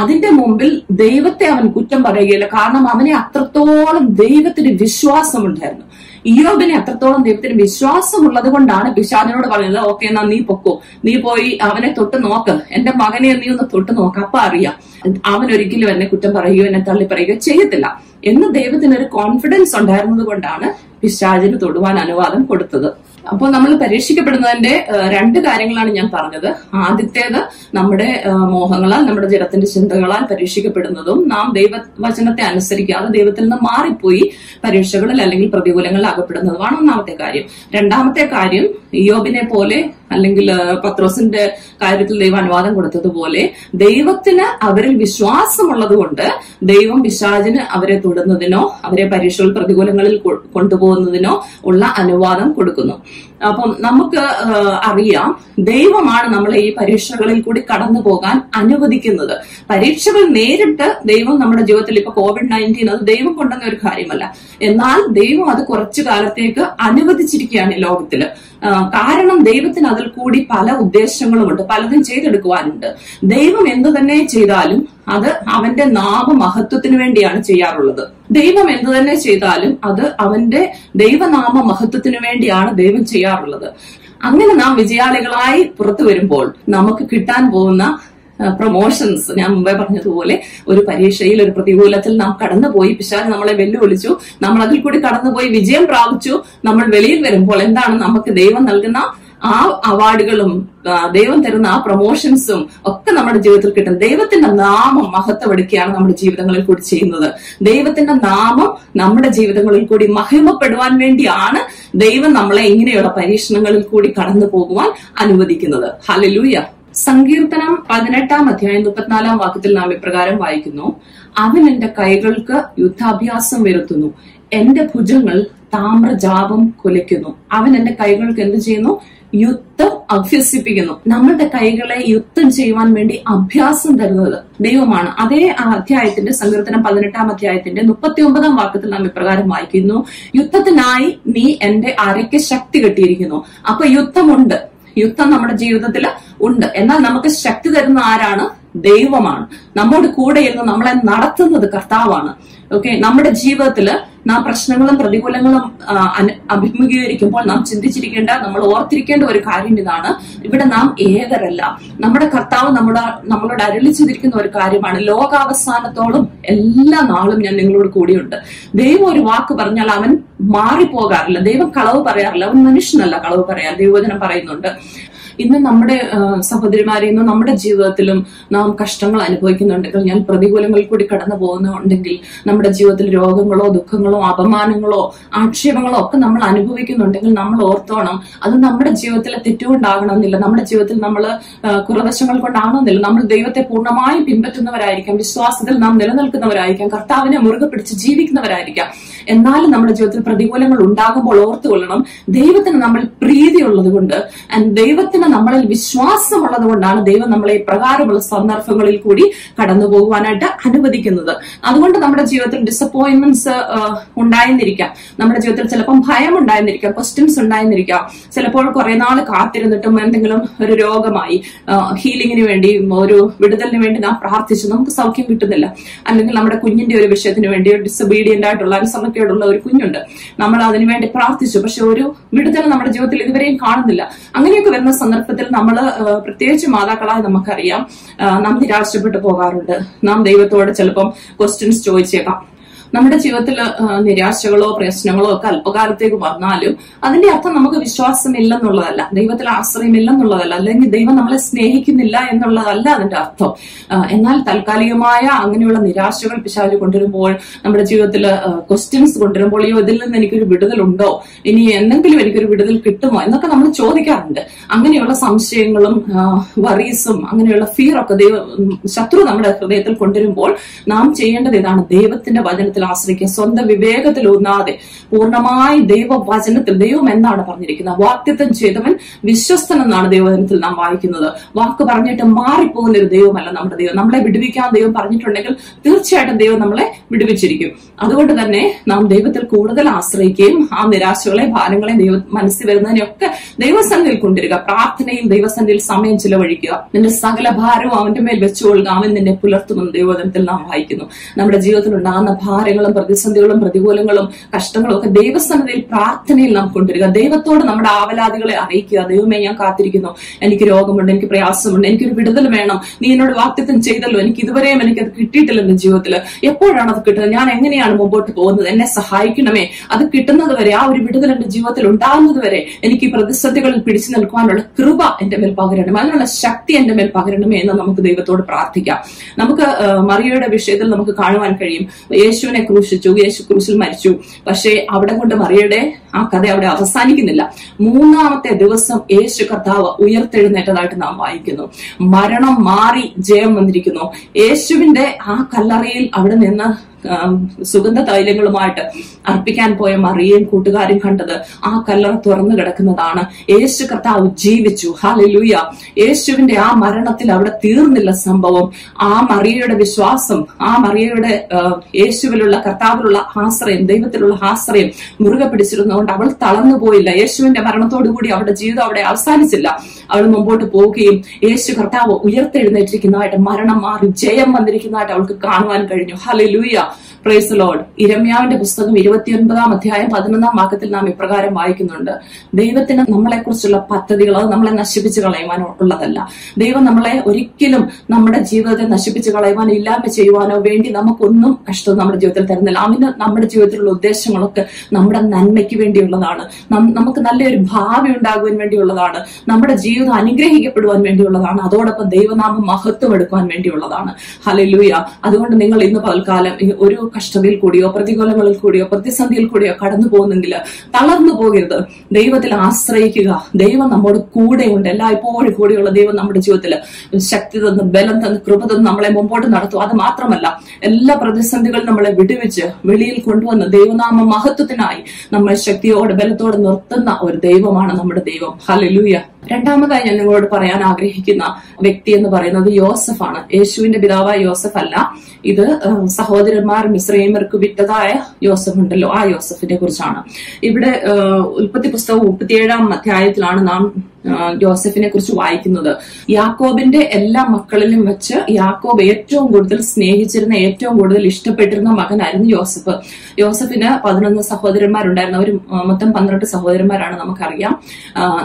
അതിന്റെ മുമ്പിൽ ദൈവത്തെ അവൻ കുറ്റം പറയുകയില്ല. കാരണം അവനെ അത്രത്തോളം ദൈവത്തിന് വിശ്വാസമുണ്ടായിരുന്നു. ഇയ്യോബിനെ അത്രത്തോളം ദൈവത്തിന് വിശ്വാസമുള്ളത് കൊണ്ടാണ് പിശാചിനോട് പറയുന്നത്, ഓക്കെ, എന്നാ നീ പൊക്കോ, നീ പോയി അവനെ തൊട്ട് നോക്ക്, എന്റെ മകനെ നീ ഒന്ന് തൊട്ട് നോക്ക്, അപ്പൊ അറിയാം അവൻ ഒരിക്കലും എന്നെ കുറ്റം പറയുകയോ എന്നെ തള്ളി പറയുകയോ ചെയ്യത്തില്ല എന്ന് ദൈവത്തിന് ഒരു കോൺഫിഡൻസ് ഉണ്ടായിരുന്നത് കൊണ്ടാണ് പിശാചിന് തൊടുവാൻ അനുവാദം കൊടുത്തത്. അപ്പോൾ നമ്മൾ പരീക്ഷിക്കപ്പെടുന്നതിന്റെ 2 കാര്യങ്ങളാണ് ഞാൻ പറഞ്ഞത്. ആദ്യത്തേത് നമ്മുടെ മോഹങ്ങളാൽ, നമ്മുടെ ജഡത്തിന്റെ ചിന്തകളാൽ പരീക്ഷിക്കപ്പെടുന്നതും നാം ദൈവവചനത്തെ അനുസരിക്കാതെ ദൈവത്തിൽ നിന്ന് മാറിപ്പോയി പരീക്ഷകളിൽ അല്ലെങ്കിൽ പ്രതികൂലങ്ങളിൽ അകപ്പെടുന്നതുമാണ് ഒന്നാമത്തെ കാര്യം. രണ്ടാമത്തെ കാര്യം, ഇയ്യോബിനെ പോലെ അല്ലെങ്കിൽ പത്രോസിന്റെ കാര്യത്തിൽ ദൈവം അനുവാദം കൊടുത്തതുപോലെ ദൈവത്തിന് അവരിൽ വിശ്വാസമുള്ളത് കൊണ്ട് ദൈവം പിശാചിന് അവരെ തൊടുന്നതിനോ അവരെ പരീക്ഷകൾ പ്രതികൂലങ്ങളിൽ കൊണ്ടുപോകുന്നതിനോ ഉള്ള അനുവാദം കൊടുക്കുന്നു. അപ്പം നമുക്ക് അറിയാം, ദൈവമാണ് നമ്മളെ ഈ പരീക്ഷകളിൽ കൂടി കടന്നു പോകാൻ അനുവദിക്കുന്നത്. പരീക്ഷകൾ നേരിട്ട് ദൈവം നമ്മുടെ ജീവിതത്തിൽ, ഇപ്പൊ COVID-19 അത് ദൈവം കൊണ്ടുവന്ന ഒരു കാര്യമല്ല, എന്നാൽ ദൈവം അത് കുറച്ചു കാലത്തേക്ക് അനുവദിച്ചിരിക്കുകയാണ് ഈ ലോകത്തില്. കാരണം ദൈവത്തിന് അതിൽ കൂടി പല ഉദ്ദേശങ്ങളുമുണ്ട്, പലതും ചെയ്തെടുക്കുവാനുണ്ട്. ദൈവം എന്തു തന്നെ ചെയ്താലും അത് അവന്റെ നാമമഹത്വത്തിന് വേണ്ടിയാണ് ചെയ്യാറുള്ളത്. ദൈവം എന്തു തന്നെ ചെയ്താലും അത് അവന്റെ ദൈവനാമ മഹത്വത്തിന് വേണ്ടിയാണ് ദൈവം ചെയ്യാറുള്ളത്. അങ്ങനെ നാം വിജയാളികളായി പുറത്തു വരുമ്പോൾ നമുക്ക് കിട്ടാൻ പോകുന്ന പ്രൊമോഷൻസ്, ഞാൻ മുമ്പേ പറഞ്ഞതുപോലെ ഒരു പരീക്ഷയിൽ, ഒരു പ്രതികൂലത്തിൽ നാം കടന്നുപോയി, പിശാച് നമ്മളെ വെല്ലുവിളിച്ചു, നമ്മൾ അതിൽ കൂടി കടന്നുപോയി വിജയം പ്രാപിച്ചു, നമ്മൾ വെളിയിൽ വരുമ്പോൾ എന്താണ് നമുക്ക് ദൈവം നൽകുന്ന ആ അവാർഡുകളും ദൈവം തരുന്ന ആ പ്രൊമോഷൻസും ഒക്കെ നമ്മുടെ ജീവിതത്തിൽ കിട്ടും. ദൈവത്തിന്റെ നാമം മഹത്വമെടുക്കുകയാണ് നമ്മുടെ ജീവിതങ്ങളിൽ കൂടി ചെയ്യുന്നത്. ദൈവത്തിന്റെ നാമം നമ്മുടെ ജീവിതങ്ങളിൽ കൂടി മഹിമപ്പെടുവാൻ വേണ്ടിയാണ് ദൈവം നമ്മളെ ഇങ്ങനെയുള്ള പരീക്ഷണങ്ങളിൽ കൂടി കടന്നു പോകുവാൻ അനുവദിക്കുന്നത്. ഹല്ലേലൂയ. സങ്കീർത്തനം 18-ാം അധ്യായം 34-ാം വാക്യത്തിൽ നാം ഇപ്രകാരം വായിക്കുന്നു, അവൻ എന്റെ കൈകൾക്ക് യുദ്ധാഭ്യാസം വരുത്തുന്നു, എന്റെ ഭുജങ്ങൾ താമ്രജാപം കുലയ്ക്കുന്നു. അവൻ എന്റെ കൈകൾക്ക് എന്ത് ചെയ്യുന്നു? യുദ്ധം അഭ്യസിപ്പിക്കുന്നു. നമ്മുടെ കൈകളെ യുദ്ധം ചെയ്യുവാൻ വേണ്ടി അഭ്യാസം തരുന്നത് ദൈവമാണ്. അതേ അധ്യായത്തിന്റെ സങ്കീർത്തനം 18-ാം അധ്യായത്തിന്റെ 39-ാം വാക്യത്തിൽ നാം ഇപ്രകാരം വായിക്കുന്നു, യുദ്ധത്തിനായി നീ എന്റെ അരയ്ക്ക് ശക്തി കെട്ടിയിരിക്കുന്നു. അപ്പൊ യുദ്ധമുണ്ട്, യുദ്ധം നമ്മുടെ ജീവിതത്തിൽ ഉണ്ട്. എന്നാൽ നമുക്ക് ശക്തി തരുന്ന ആരാണ്? ദൈവമാണ്. നമ്മോട് കൂടെ ഇരുന്ന് നമ്മളെ നടത്തുന്നത് കർത്താവാണ്. ഓക്കെ, നമ്മുടെ ജീവിതത്തില് നാം പ്രശ്നങ്ങളും പ്രതികൂലങ്ങളും അഭിമുഖീകരിക്കുമ്പോൾ നാം ചിന്തിച്ചിരിക്കേണ്ട, നമ്മൾ ഓർത്തിരിക്കേണ്ട ഒരു കാര്യം ഇതാണ്, ഇവിടെ നാം ഏകരല്ല. നമ്മുടെ കർത്താവ് നമ്മളോട് അരുളി ചെയ്തിരിക്കുന്ന ഒരു കാര്യമാണ്, ലോകാവസാനത്തോളം എല്ലാ നാളും ഞാൻ നിങ്ങളോട് കൂടിയുണ്ട്. ദൈവം ഒരു വാക്ക് പറഞ്ഞാൽ അവൻ മാറിപ്പോകാറില്ല. ദൈവം കളവ് പറയാറില്ല. അവൻ മനുഷ്യനല്ല കളവ് പറയാൻ. ദൈവവചനം പറയുന്നുണ്ട്. ഇന്ന് നമ്മുടെ സഹോദരിമാരെ, ഇന്ന് നമ്മുടെ ജീവിതത്തിലും നാം കഷ്ടങ്ങൾ അനുഭവിക്കുന്നുണ്ടെങ്കിൽ, ഞാൻ പ്രതികൂലങ്ങളിൽ കൂടി കടന്നു പോകുന്നുണ്ടെങ്കിൽ, നമ്മുടെ ജീവിതത്തിൽ രോഗങ്ങളോ ദുഃഖങ്ങളോ അപമാനങ്ങളോ ആക്ഷേപങ്ങളോ ഒക്കെ നമ്മൾ അനുഭവിക്കുന്നുണ്ടെങ്കിൽ, നമ്മൾ ഓർത്തോണം, അത് നമ്മുടെ ജീവിതത്തിലെ തെറ്റുകൊണ്ടാകണമെന്നില്ല, നമ്മുടെ ജീവിതത്തിൽ നമ്മൾ കുറവശങ്ങൾ കൊണ്ടാകണമെന്നില്ല. നമ്മൾ ദൈവത്തെ പൂർണ്ണമായും പിൻപറ്റുന്നവരായിരിക്കാം, വിശ്വാസത്തിൽ നാം നിലനിൽക്കുന്നവരായിരിക്കാം, കർത്താവിനെ മുറുകെ പിടിച്ച് ജീവിക്കുന്നവരായിരിക്കാം. എന്നാലും നമ്മുടെ ജീവിതത്തിൽ പ്രതികൂലങ്ങൾ ഉണ്ടാകുമ്പോൾ ഓർത്തുകൊള്ളണം, ദൈവത്തിന് നമ്മൾ പ്രീതിയുള്ളത് കൊണ്ട്, ദൈവത്തിന് നമ്മളിൽ വിശ്വാസമുള്ളത് കൊണ്ടാണ് ദൈവം നമ്മളെ പ്രകാരമുള്ള സന്ദർഭങ്ങളിൽ കൂടി കടന്നു പോകുവാനായിട്ട് അനുവദിക്കുന്നത്. അതുകൊണ്ട് നമ്മുടെ ജീവിതത്തിൽ ഡിസപ്പോയിന്റ്മെന്റ്സ് ഉണ്ടായിരുന്നിരിക്കാം, നമ്മുടെ ജീവിതത്തിൽ ചിലപ്പം ഭയം ഉണ്ടായിരുന്നിരിക്കാം, ക്വസ്റ്റ്യൻസ് ഉണ്ടായിരുന്നിരിക്കാം. ചിലപ്പോൾ കുറെ നാൾ കാത്തിരുന്നിട്ടും എന്തെങ്കിലും ഒരു രോഗമായി ഹീലിംഗിന് വേണ്ടി, ഒരു വിടുതലിന് വേണ്ടി നാം പ്രാർത്ഥിച്ചു, നമുക്ക് സൗഖ്യം കിട്ടുന്നില്ല. അല്ലെങ്കിൽ നമ്മുടെ കുഞ്ഞിന്റെ ഒരു വിഷയത്തിന് വേണ്ടി, ഡിസൊബീഡിയന്റ് ആയിട്ടുള്ള അനുസരണക്കേടുള്ള ഒരു കുഞ്ഞുണ്ട്, നമ്മൾ അതിനുവേണ്ടി പ്രാർത്ഥിച്ചു, പക്ഷെ ഒരു വിടുതൽ നമ്മുടെ ജീവിതത്തിൽ ഇതുവരെയും കാണുന്നില്ല. അങ്ങനെയൊക്കെ വരുന്ന സന്ദർഭത്തിൽ നമ്മൾ, പ്രത്യേകിച്ച് മാതാക്കളായി നമുക്കറിയാം, നാം നിരാശപ്പെട്ടു പോകാറുണ്ട്. നാം ദൈവത്തോട് ചിലപ്പം ക്വസ്റ്റ്യൻസ് ചോദിച്ചേക്കാം. നമ്മുടെ ജീവിതത്തിൽ നിരാശകളോ പ്രശ്നങ്ങളോ ഒക്കെ അല്പകാലത്തേക്ക് വന്നാലും അതിന്റെ അർത്ഥം നമുക്ക് വിശ്വാസമില്ലെന്നുള്ളതല്ല, ദൈവത്തിൽ ആശ്രയമില്ലെന്നുള്ളതല്ല, അല്ലെങ്കിൽ ദൈവം നമ്മളെ സ്നേഹിക്കുന്നില്ല എന്നുള്ളതല്ല അതിന്റെ അർത്ഥം. എന്നാൽ താൽക്കാലികമായ അങ്ങനെയുള്ള നിരാശകൾ പിശാച് കൊണ്ടുവരുമ്പോൾ, നമ്മുടെ ജീവിതത്തിൽ ക്വസ്റ്റ്യൻസ് കൊണ്ടുവരുമ്പോൾ, ഇതിൽ നിന്ന് എനിക്കൊരു വിടുതലുണ്ടോ, ഇനി എന്തെങ്കിലും എനിക്കൊരു വിടുതൽ കിട്ടുമോ എന്നൊക്കെ നമ്മൾ ചോദിക്കാറുണ്ട്. അങ്ങനെയുള്ള സംശയങ്ങളും വറീസും അങ്ങനെയുള്ള ഫിയറൊക്കെ ശത്രു നമ്മുടെ ഹൃദയത്തിൽ കൊണ്ടുവരുമ്പോൾ നാം ചെയ്യേണ്ടത് ഇതാണ്, ദൈവത്തിന്റെ വചനത്തിൽ ആശ്രയിക്കുക. സ്വന്തം വിവേകത്തിൽ ഊന്നാതെ പൂർണ്ണമായി ദൈവവചനത്തിൽ, ദൈവം എന്താണ് പറഞ്ഞിരിക്കുന്നത്, വാഗ്ദത്തം ചെയ്തവൻ വിശ്വസ്തൻ എന്നാണ് ദൈവവചനത്തിൽ നാം വായിക്കുന്നത്. വാക്ക് പറഞ്ഞിട്ട് മാറിപ്പോകുന്ന ഒരു ദൈവമല്ല നമ്മുടെ ദൈവം. നമ്മളെ വിടുവിക്കാൻ ദൈവം പറഞ്ഞിട്ടുണ്ടെങ്കിൽ തീർച്ചയായിട്ടും ദൈവം നമ്മളെ വിടുവിച്ചിരിക്കും. അതുകൊണ്ട് തന്നെ നാം ദൈവത്തിൽ കൂടുതൽ ആശ്രയിക്കുകയും ആ നിരാശകളെ ഭാരങ്ങളെ മനസ്സിൽ വരുന്നതിനെയൊക്കെ ദൈവസന്നിധിയിൽ കൊണ്ടുവരിക. പ്രാർത്ഥനയിൽ ദൈവസന്നിധിയിൽ സമയം ചിലവഴിക്കുക. നിന്റെ സകല ഭാരവും അവന്റെ മേൽ വെച്ചുകൊള്ളുക, അവൻ നിന്നെ പുലർത്തുമെന്ന് ദൈവവചനത്തിൽ നാം വായിക്കുന്നു. നമ്മുടെ ജീവിതത്തിൽ ഉണ്ടാകുന്ന ഭാരങ്ങളും പ്രതിസന്ധികളും പ്രതികൂലങ്ങളും കഷ്ടങ്ങളും ഒക്കെ ദൈവസന്നിധിയിൽ പ്രാർത്ഥനയിൽ നാം കൊണ്ടുവരിക. ദൈവത്തോട് നമ്മുടെ ആവലാതികളെ അറിയിക്കുക. ദൈവമേ, ഞാൻ കാത്തിരിക്കുന്നു, എനിക്ക് രോഗമുണ്ട്, എനിക്ക് പ്രയാസമുണ്ട്, എനിക്കൊരു വിടുതൽ വേണം, നീ എന്നോട് വാഗ്ദത്തം ചെയ്തല്ലോ, എനിക്ക് ഇതുവരെയും എനിക്കത് കിട്ടിയിട്ടില്ല എന്റെ ജീവിതത്തിൽ, എപ്പോഴാണ് അത് കിട്ടുന്നത്, ഞാൻ എങ്ങനെയാണ് മുമ്പോട്ട് പോകുന്നത്, എന്നെ സഹായിക്കണമേ, അത് കിട്ടുന്നത് വരെ, ആ ഒരു വിടുതൽ എന്റെ ജീവിതത്തിൽ ഉണ്ടാകുന്നത് വരെ എനിക്ക് ഈ പ്രതിസന്ധികളിൽ പിടിച്ചു നിൽക്കുവാനുള്ള കൃപ എന്റെ മേൽ പകരണമേ, അതിനുള്ള ശക്തി എന്റെ മേൽ പകരണമേ എന്ന് നമുക്ക് ദൈവത്തോട് പ്രാർത്ഥിക്കാം. നമുക്ക് മറിയയുടെ വിഷയത്തിൽ നമുക്ക് കാണുവാൻ കഴിയും, യേശുവിനെ ക്രൂശിച്ചു, യേശു ക്രൂശിൽ മരിച്ചു. പക്ഷേ അവിടെ കൊണ്ട് മറിയയുടെ ആ കഥ അവിടെ അവസാനിക്കുന്നില്ല. 3-ാമത്തെ ദിവസം യേശു കർത്താവ് ഉയർത്തെഴുന്നേറ്റതായിട്ട് നാം വായിക്കുന്നു. മരണം മാറി ജയം വന്നിരിക്കുന്നു. യേശുവിന്റെ ആ കല്ലറയിൽ അവിടെ നിന്ന് സുഗന്ധ തൈലങ്ങളുമായിട്ട് അർപ്പിക്കാൻ പോയ മറിയയും കൂട്ടുകാരും കണ്ടത് ആ കല്ലറ തുറന്നു കിടക്കുന്നതാണ്. യേശു കർത്താവ് ജീവിച്ചു. ഹല്ലേലൂയ. യേശുവിന്റെ ആ മരണത്തിൽ അവിടെ തീർന്നില്ല സംഭവം. ആ മറിയയുടെ വിശ്വാസം, ആ മറിയയുടെ യേശുവിലുള്ള കർത്താവിലുള്ള ആശ്രയം, ദൈവത്തിലുള്ള ആശ്രയം മുറുകെ പിടിച്ചിരുന്നതുകൊണ്ട് അവൾ തളർന്നു പോയില്ല. യേശുവിന്റെ മരണത്തോടുകൂടി അവളുടെ ജീവിതം അവിടെ അവസാനിച്ചില്ല. അവൾ മുമ്പോട്ട് പോവുകയും യേശു കർത്താവ് ഉയർത്തെഴുന്നേറ്റിരിക്കുന്നതായിട്ട്, മരണം മാറി ജയം വന്നിരിക്കുന്നതായിട്ട് അവൾക്ക് കാണുവാൻ കഴിഞ്ഞു. ഹല്ലേലൂയ. Praise Lord. ഇരമ്യാവിന്റെ പുസ്തകം 29 അധ്യായം 11 വാക്യത്തിൽ നാം ഇപ്രകാരം വായിക്കുന്നുണ്ട്, ദൈവത്തിന് നമ്മളെ കുറിച്ചുള്ള പദ്ധതികൾ അത് നമ്മളെ നശിപ്പിച്ചു കളയുവാനോ ഉള്ളതല്ല. ദൈവം നമ്മളെ ഒരിക്കലും നമ്മുടെ ജീവിതത്തെ നശിപ്പിച്ചു കളയുവാനോ ഇല്ലായ്മ ചെയ്യുവാനോ വേണ്ടി നമുക്കൊന്നും കഷ്ടം നമ്മുടെ ജീവിതത്തിൽ തരുന്നില്ല. അവന് നമ്മുടെ ജീവിതത്തിലുള്ള ഉദ്ദേശങ്ങളൊക്കെ നമ്മുടെ നന്മയ്ക്ക് വേണ്ടിയുള്ളതാണ്. നമുക്ക് നല്ലൊരു ഭാവി ഉണ്ടാകുവാൻ വേണ്ടിയുള്ളതാണ്. നമ്മുടെ ജീവിതം അനുഗ്രഹിക്കപ്പെടുവാൻ വേണ്ടിയുള്ളതാണ്. അതോടൊപ്പം ദൈവനാമം മഹത്വം എടുക്കുവാൻ വേണ്ടിയുള്ളതാണ്. ഹല്ലേലൂയ. അതുകൊണ്ട് നിങ്ങൾ ഇന്ന് പൽക്കാലം ഒരു കഷ്ടതയിൽ കൂടിയോ പ്രതികൂലങ്ങളിൽ കൂടിയോ പ്രതിസന്ധിയിൽ കൂടിയോ കടന്നു പോകുന്നെങ്കിൽ തളർന്നു പോകരുത്. ദൈവത്തിൽ ആശ്രയിക്കുക. ദൈവം നമ്മോട് കൂടെയുണ്ട്. എല്ലായ്പ്പോഴും കൂടെയുള്ള ദൈവം നമ്മുടെ ജീവിതത്തിൽ ശക്തി തന്ന് ബലം തന്ന് കൃപ തന്ന് നമ്മളെ മുമ്പോട്ട് നടത്തും. അത് മാത്രമല്ല, എല്ലാ പ്രതിസന്ധികളും നമ്മളെ വിടുവിച്ച് വെളിയിൽ കൊണ്ടുവന്ന് ദൈവനാമ മഹത്വത്തിനായി നമ്മൾ ശക്തിയോടെ ബലത്തോടെ നിർത്തുന്ന ഒരു ദൈവമാണ് നമ്മുടെ ദൈവം. ഹല്ലേലൂയ. രണ്ടാമതായി ഞാൻ നിങ്ങളോട് പറയാൻ ആഗ്രഹിക്കുന്ന വ്യക്തി എന്ന് പറയുന്നത് യോസഫാണ്. യേശുവിന്റെ പിതാവായ യോസഫ് അല്ല. ഇത് സഹോദരന്മാർ മിസ്രൈമ്യർക്ക് വിറ്റതായ യോസഫ് ഉണ്ടല്ലോ, ആ യോസഫിനെ കുറിച്ചാണ്. ഇവിടെ ഉൽപ്പത്തി പുസ്തകം 37 അധ്യായത്തിലാണ് നാം യോസഫിനെ കുറിച്ച് വായിക്കുന്നത്. യാക്കോബിന്റെ എല്ലാ മക്കളിലും വെച്ച് യാക്കോബ് ഏറ്റവും കൂടുതൽ സ്നേഹിച്ചിരുന്ന, ഏറ്റവും കൂടുതൽ ഇഷ്ടപ്പെട്ടിരുന്ന മകനായിരുന്നു യോസഫ്. യോസഫിന് 11 സഹോദരന്മാരുണ്ടായിരുന്നു. അവർ മൊത്തം 12 സഹോദരന്മാരാണ് നമുക്കറിയാം.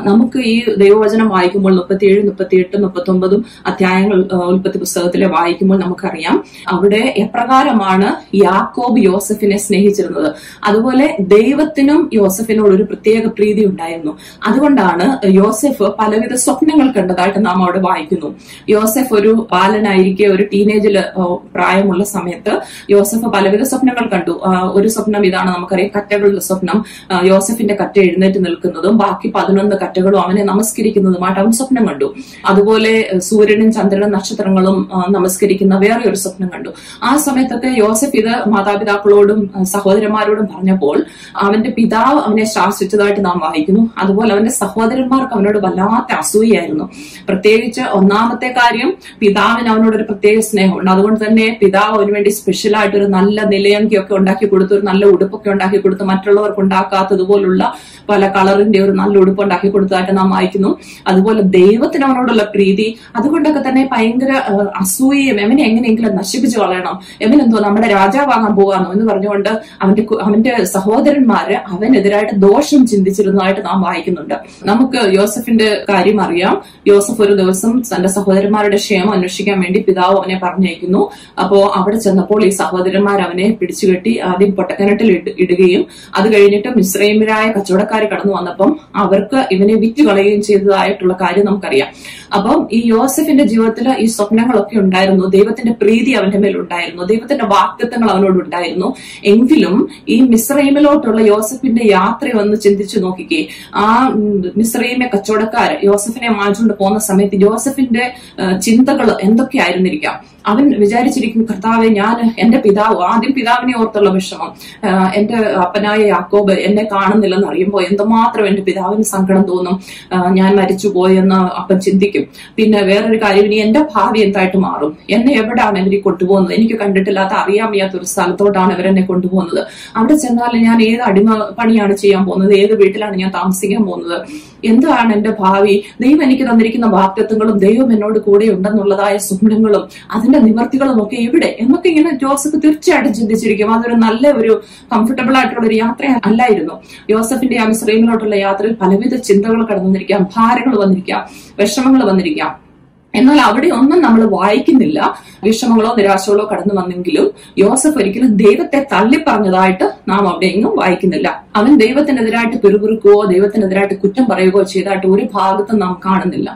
നമുക്ക് ഈ ദൈവവചനം വായിക്കുമ്പോൾ 37, 38, 39 അധ്യായങ്ങൾ ഉൽപ്പത്തി പുസ്തകത്തിലെ വായിക്കുമ്പോൾ നമുക്കറിയാം അവിടെ എപ്രകാരമാണ് യാക്കോബ് യോസഫിനെ സ്നേഹിച്ചിരുന്നത്. അതുപോലെ ദൈവത്തിനും യോസഫിനോട് ഒരു പ്രത്യേക പ്രീതി ഉണ്ടായിരുന്നു. അതുകൊണ്ടാണ് യോസഫ് പലവിധ സ്വപ്നങ്ങൾ കണ്ടതായിട്ട് നാം അവിടെ വായിക്കുന്നു. യോസഫ് ഒരു ബാലനായിരിക്കെ, ഒരു ടീനേജിൽ പ്രായമുള്ള സമയത്ത് യോസഫ് പലവിധ സ്വപ്നങ്ങൾ കണ്ടു. ഒരു സ്വപ്നം ഇതാണ്, നമുക്കറിയാം, കറ്റകളുടെ സ്വപ്നം. യോസഫിന്റെ കറ്റ എഴുന്നേറ്റ് നിൽക്കുന്നതും ബാക്കി 11 കറ്റകളും അവനെ നമസ്കരിക്കുന്നതുമായിട്ട് അവൻ സ്വപ്നം കണ്ടു. അതുപോലെ സൂര്യനും ചന്ദ്രനും നക്ഷത്രങ്ങളും നമസ്കരിക്കുന്ന വേറെ ഒരു സ്വപ്നം കണ്ടു. ആ സമയത്തൊക്കെ യോസഫ് ഇത് മാതാപിതാക്കളോടും സഹോദരന്മാരോടും പറഞ്ഞപ്പോൾ അവന്റെ പിതാവ് അവനെ ശാസിച്ചതായിട്ട് നാം വായിക്കുന്നു. അതുപോലെ അവന്റെ സഹോദരന്മാർക്ക് അവനോട് വല്ലാത്ത അസൂയായിരുന്നു. പ്രത്യേകിച്ച് ഒന്നാമത്തെ കാര്യം, പിതാവിന് അവനോട് ഒരു പ്രത്യേക സ്നേഹമുണ്ട്. അതുകൊണ്ട് തന്നെ പിതാവ് അവന് വേണ്ടി സ്പെഷ്യലായിട്ട് ഒരു നല്ല നിലയങ്കിയൊക്കെ ഉണ്ടാക്കി കൊടുത്തു, ഒരു നല്ല ഉടുപ്പൊക്കെ ഉണ്ടാക്കി കൊടുത്തു, മറ്റുള്ളവർക്ക് ഉണ്ടാക്കാത്തതുപോലുള്ള പല കളറിന്റെ ഒരു നല്ല ഉടുപ്പ് ഉണ്ടാക്കി കൊടുത്തതായിട്ട് നാം വായിക്കുന്നു. അതുപോലെ ദൈവത്തിന് അവനോടുള്ള പ്രീതി, അതുകൊണ്ടൊക്കെ തന്നെ ഭയങ്കര അസൂയയും എവനെ എങ്ങനെയെങ്കിലും നശിപ്പിച്ചു കളയണം, എവനെന്തോ നമ്മുടെ രാജാവാകാൻ പോകാനോ എന്ന് പറഞ്ഞുകൊണ്ട് അവന്റെ സഹോദരന്മാര് അവനെതിരായിട്ട് ദോഷം ചിന്തിച്ചിരുന്നതായിട്ട് നാം വായിക്കുന്നുണ്ട്. നമുക്ക് യോസഫിന്റെ കാര്യം അറിയാം. യോസഫ് ഒരു ദിവസം തന്റെ സഹോദരന്മാരുടെ ക്ഷേമം അന്വേഷിക്കാൻ വേണ്ടി പിതാവ് അവനെ പറഞ്ഞയക്കുന്നു. അപ്പോ അവിടെ ചെന്നപ്പോൾ ഈ സഹോദരന്മാർ അവനെ പിടിച്ചുകെട്ടി ആദ്യം പൊട്ടക്കിണറ്റിൽ ഇടുകയും അത് കഴിഞ്ഞിട്ട് മിസ്രൈമ്യരായ കച്ചവടക്കാർ കടന്നു വന്നപ്പം അവർക്ക് ഇവനെ വിറ്റുകളയുകയും ചെയ്തതായിട്ടുള്ള കാര്യം നമുക്കറിയാം. അപ്പം ഈ യോസഫിന്റെ ജീവിതത്തിൽ ഈ സ്വപ്നങ്ങളൊക്കെ ഉണ്ടായിരുന്നു. ദൈവത്തിന്റെ പ്രീതി അവന്റെ മേൽ ഉണ്ടായിരുന്നു. ദൈവത്തിന്റെ വാഗ്ദത്തങ്ങൾ അവനോട് ഉണ്ടായിരുന്നു. എങ്കിലും ഈ മിസ്രൈമിലോട്ടുള്ള യോസഫിന്റെ യാത്ര വന്ന് ചിന്തിച്ചു നോക്കിക്കേ. ആ മിസ്രൈമ്യ കച്ചവടക്കാര് യോസഫിനെ മാറ്റിക്കൊണ്ട് പോകുന്ന സമയത്ത് യോസഫിന്റെ ചിന്തകൾ എന്തൊക്കെയായിരുന്നിരിക്കാം. അവൻ വിചാരിച്ചിരിക്കും, കർത്താവെ, ഞാൻ എന്റെ പിതാവ്, ആദ്യം പിതാവിനെ ഓർത്തുള്ള വിഷമം, എന്റെ അപ്പനായ യാക്കോബ് എന്നെ കാണുന്നില്ലെന്ന് അറിയുമ്പോൾ എന്തുമാത്രം എന്റെ പിതാവിന് സങ്കടം തോന്നും, ഞാൻ മരിച്ചു പോയെന്ന് അപ്പൻ ചിന്തിക്കും. പിന്നെ വേറൊരു കാര്യം, ഇനി എന്റെ ഭാവി എന്തായിട്ട് മാറും, എന്നെ എവിടെയാണ് ഇവര് കൊണ്ടുപോകുന്നത്, എനിക്ക് കണ്ടിട്ടില്ലാത്ത അറിയാൻ വയ്യാത്തൊരു സ്ഥലത്തോട്ടാണ് ഇവരെന്നെ കൊണ്ടുപോകുന്നത്, അവിടെ ചെന്നാൽ ഞാൻ ഏത് അടിമ പണിയാണ് ചെയ്യാൻ പോകുന്നത്, ഏത് വീട്ടിലാണ് ഞാൻ താമസിക്കാൻ പോകുന്നത്, എന്താണ് എന്റെ ഭാവി, ദൈവം എനിക്ക് തന്നിരിക്കുന്ന വാഗ്ദത്തങ്ങളും ദൈവം എന്നോട് കൂടെ ഉണ്ടെന്നുള്ളതായ സ്വപ്നങ്ങളും അതിന്റെ നിവർത്തികളും ഒക്കെ എവിടെ എന്നൊക്കെ ഇങ്ങനെ ജോസഫ് തീർച്ചയായിട്ടും ചിന്തിച്ചിരിക്കും. അതൊരു നല്ല ഒരു കംഫർട്ടബിൾ ആയിട്ടുള്ള ഒരു യാത്ര അല്ലായിരുന്നു. യോസഫിന്റെ ആ മിസ്രൈമിലോട്ടുള്ള യാത്രയിൽ പലവിധ ചിന്തകൾ കടന്നു വന്നിരിക്കാം, ഭാരങ്ങൾ വന്നിരിക്കാം, വിഷമങ്ങൾ വന്നിരിക്കാം. എന്നാൽ അവിടെ ഒന്നും നമ്മൾ വായിക്കുന്നില്ല. വിഷമങ്ങളോ നിരാശകളോ കടന്നു വന്നെങ്കിലും യോസഫ് ഒരിക്കലും ദൈവത്തെ തള്ളിപ്പറഞ്ഞതായിട്ട് നാം അവിടെ എങ്ങും വായിക്കുന്നില്ല. അവൻ ദൈവത്തിനെതിരായിട്ട് പിറുപിറുക്കുകയോ ദൈവത്തിനെതിരായിട്ട് കുറ്റം പറയുകയോ ചെയ്തതായിട്ട് ഒരു ഭാഗത്തും നാം കാണുന്നില്ല.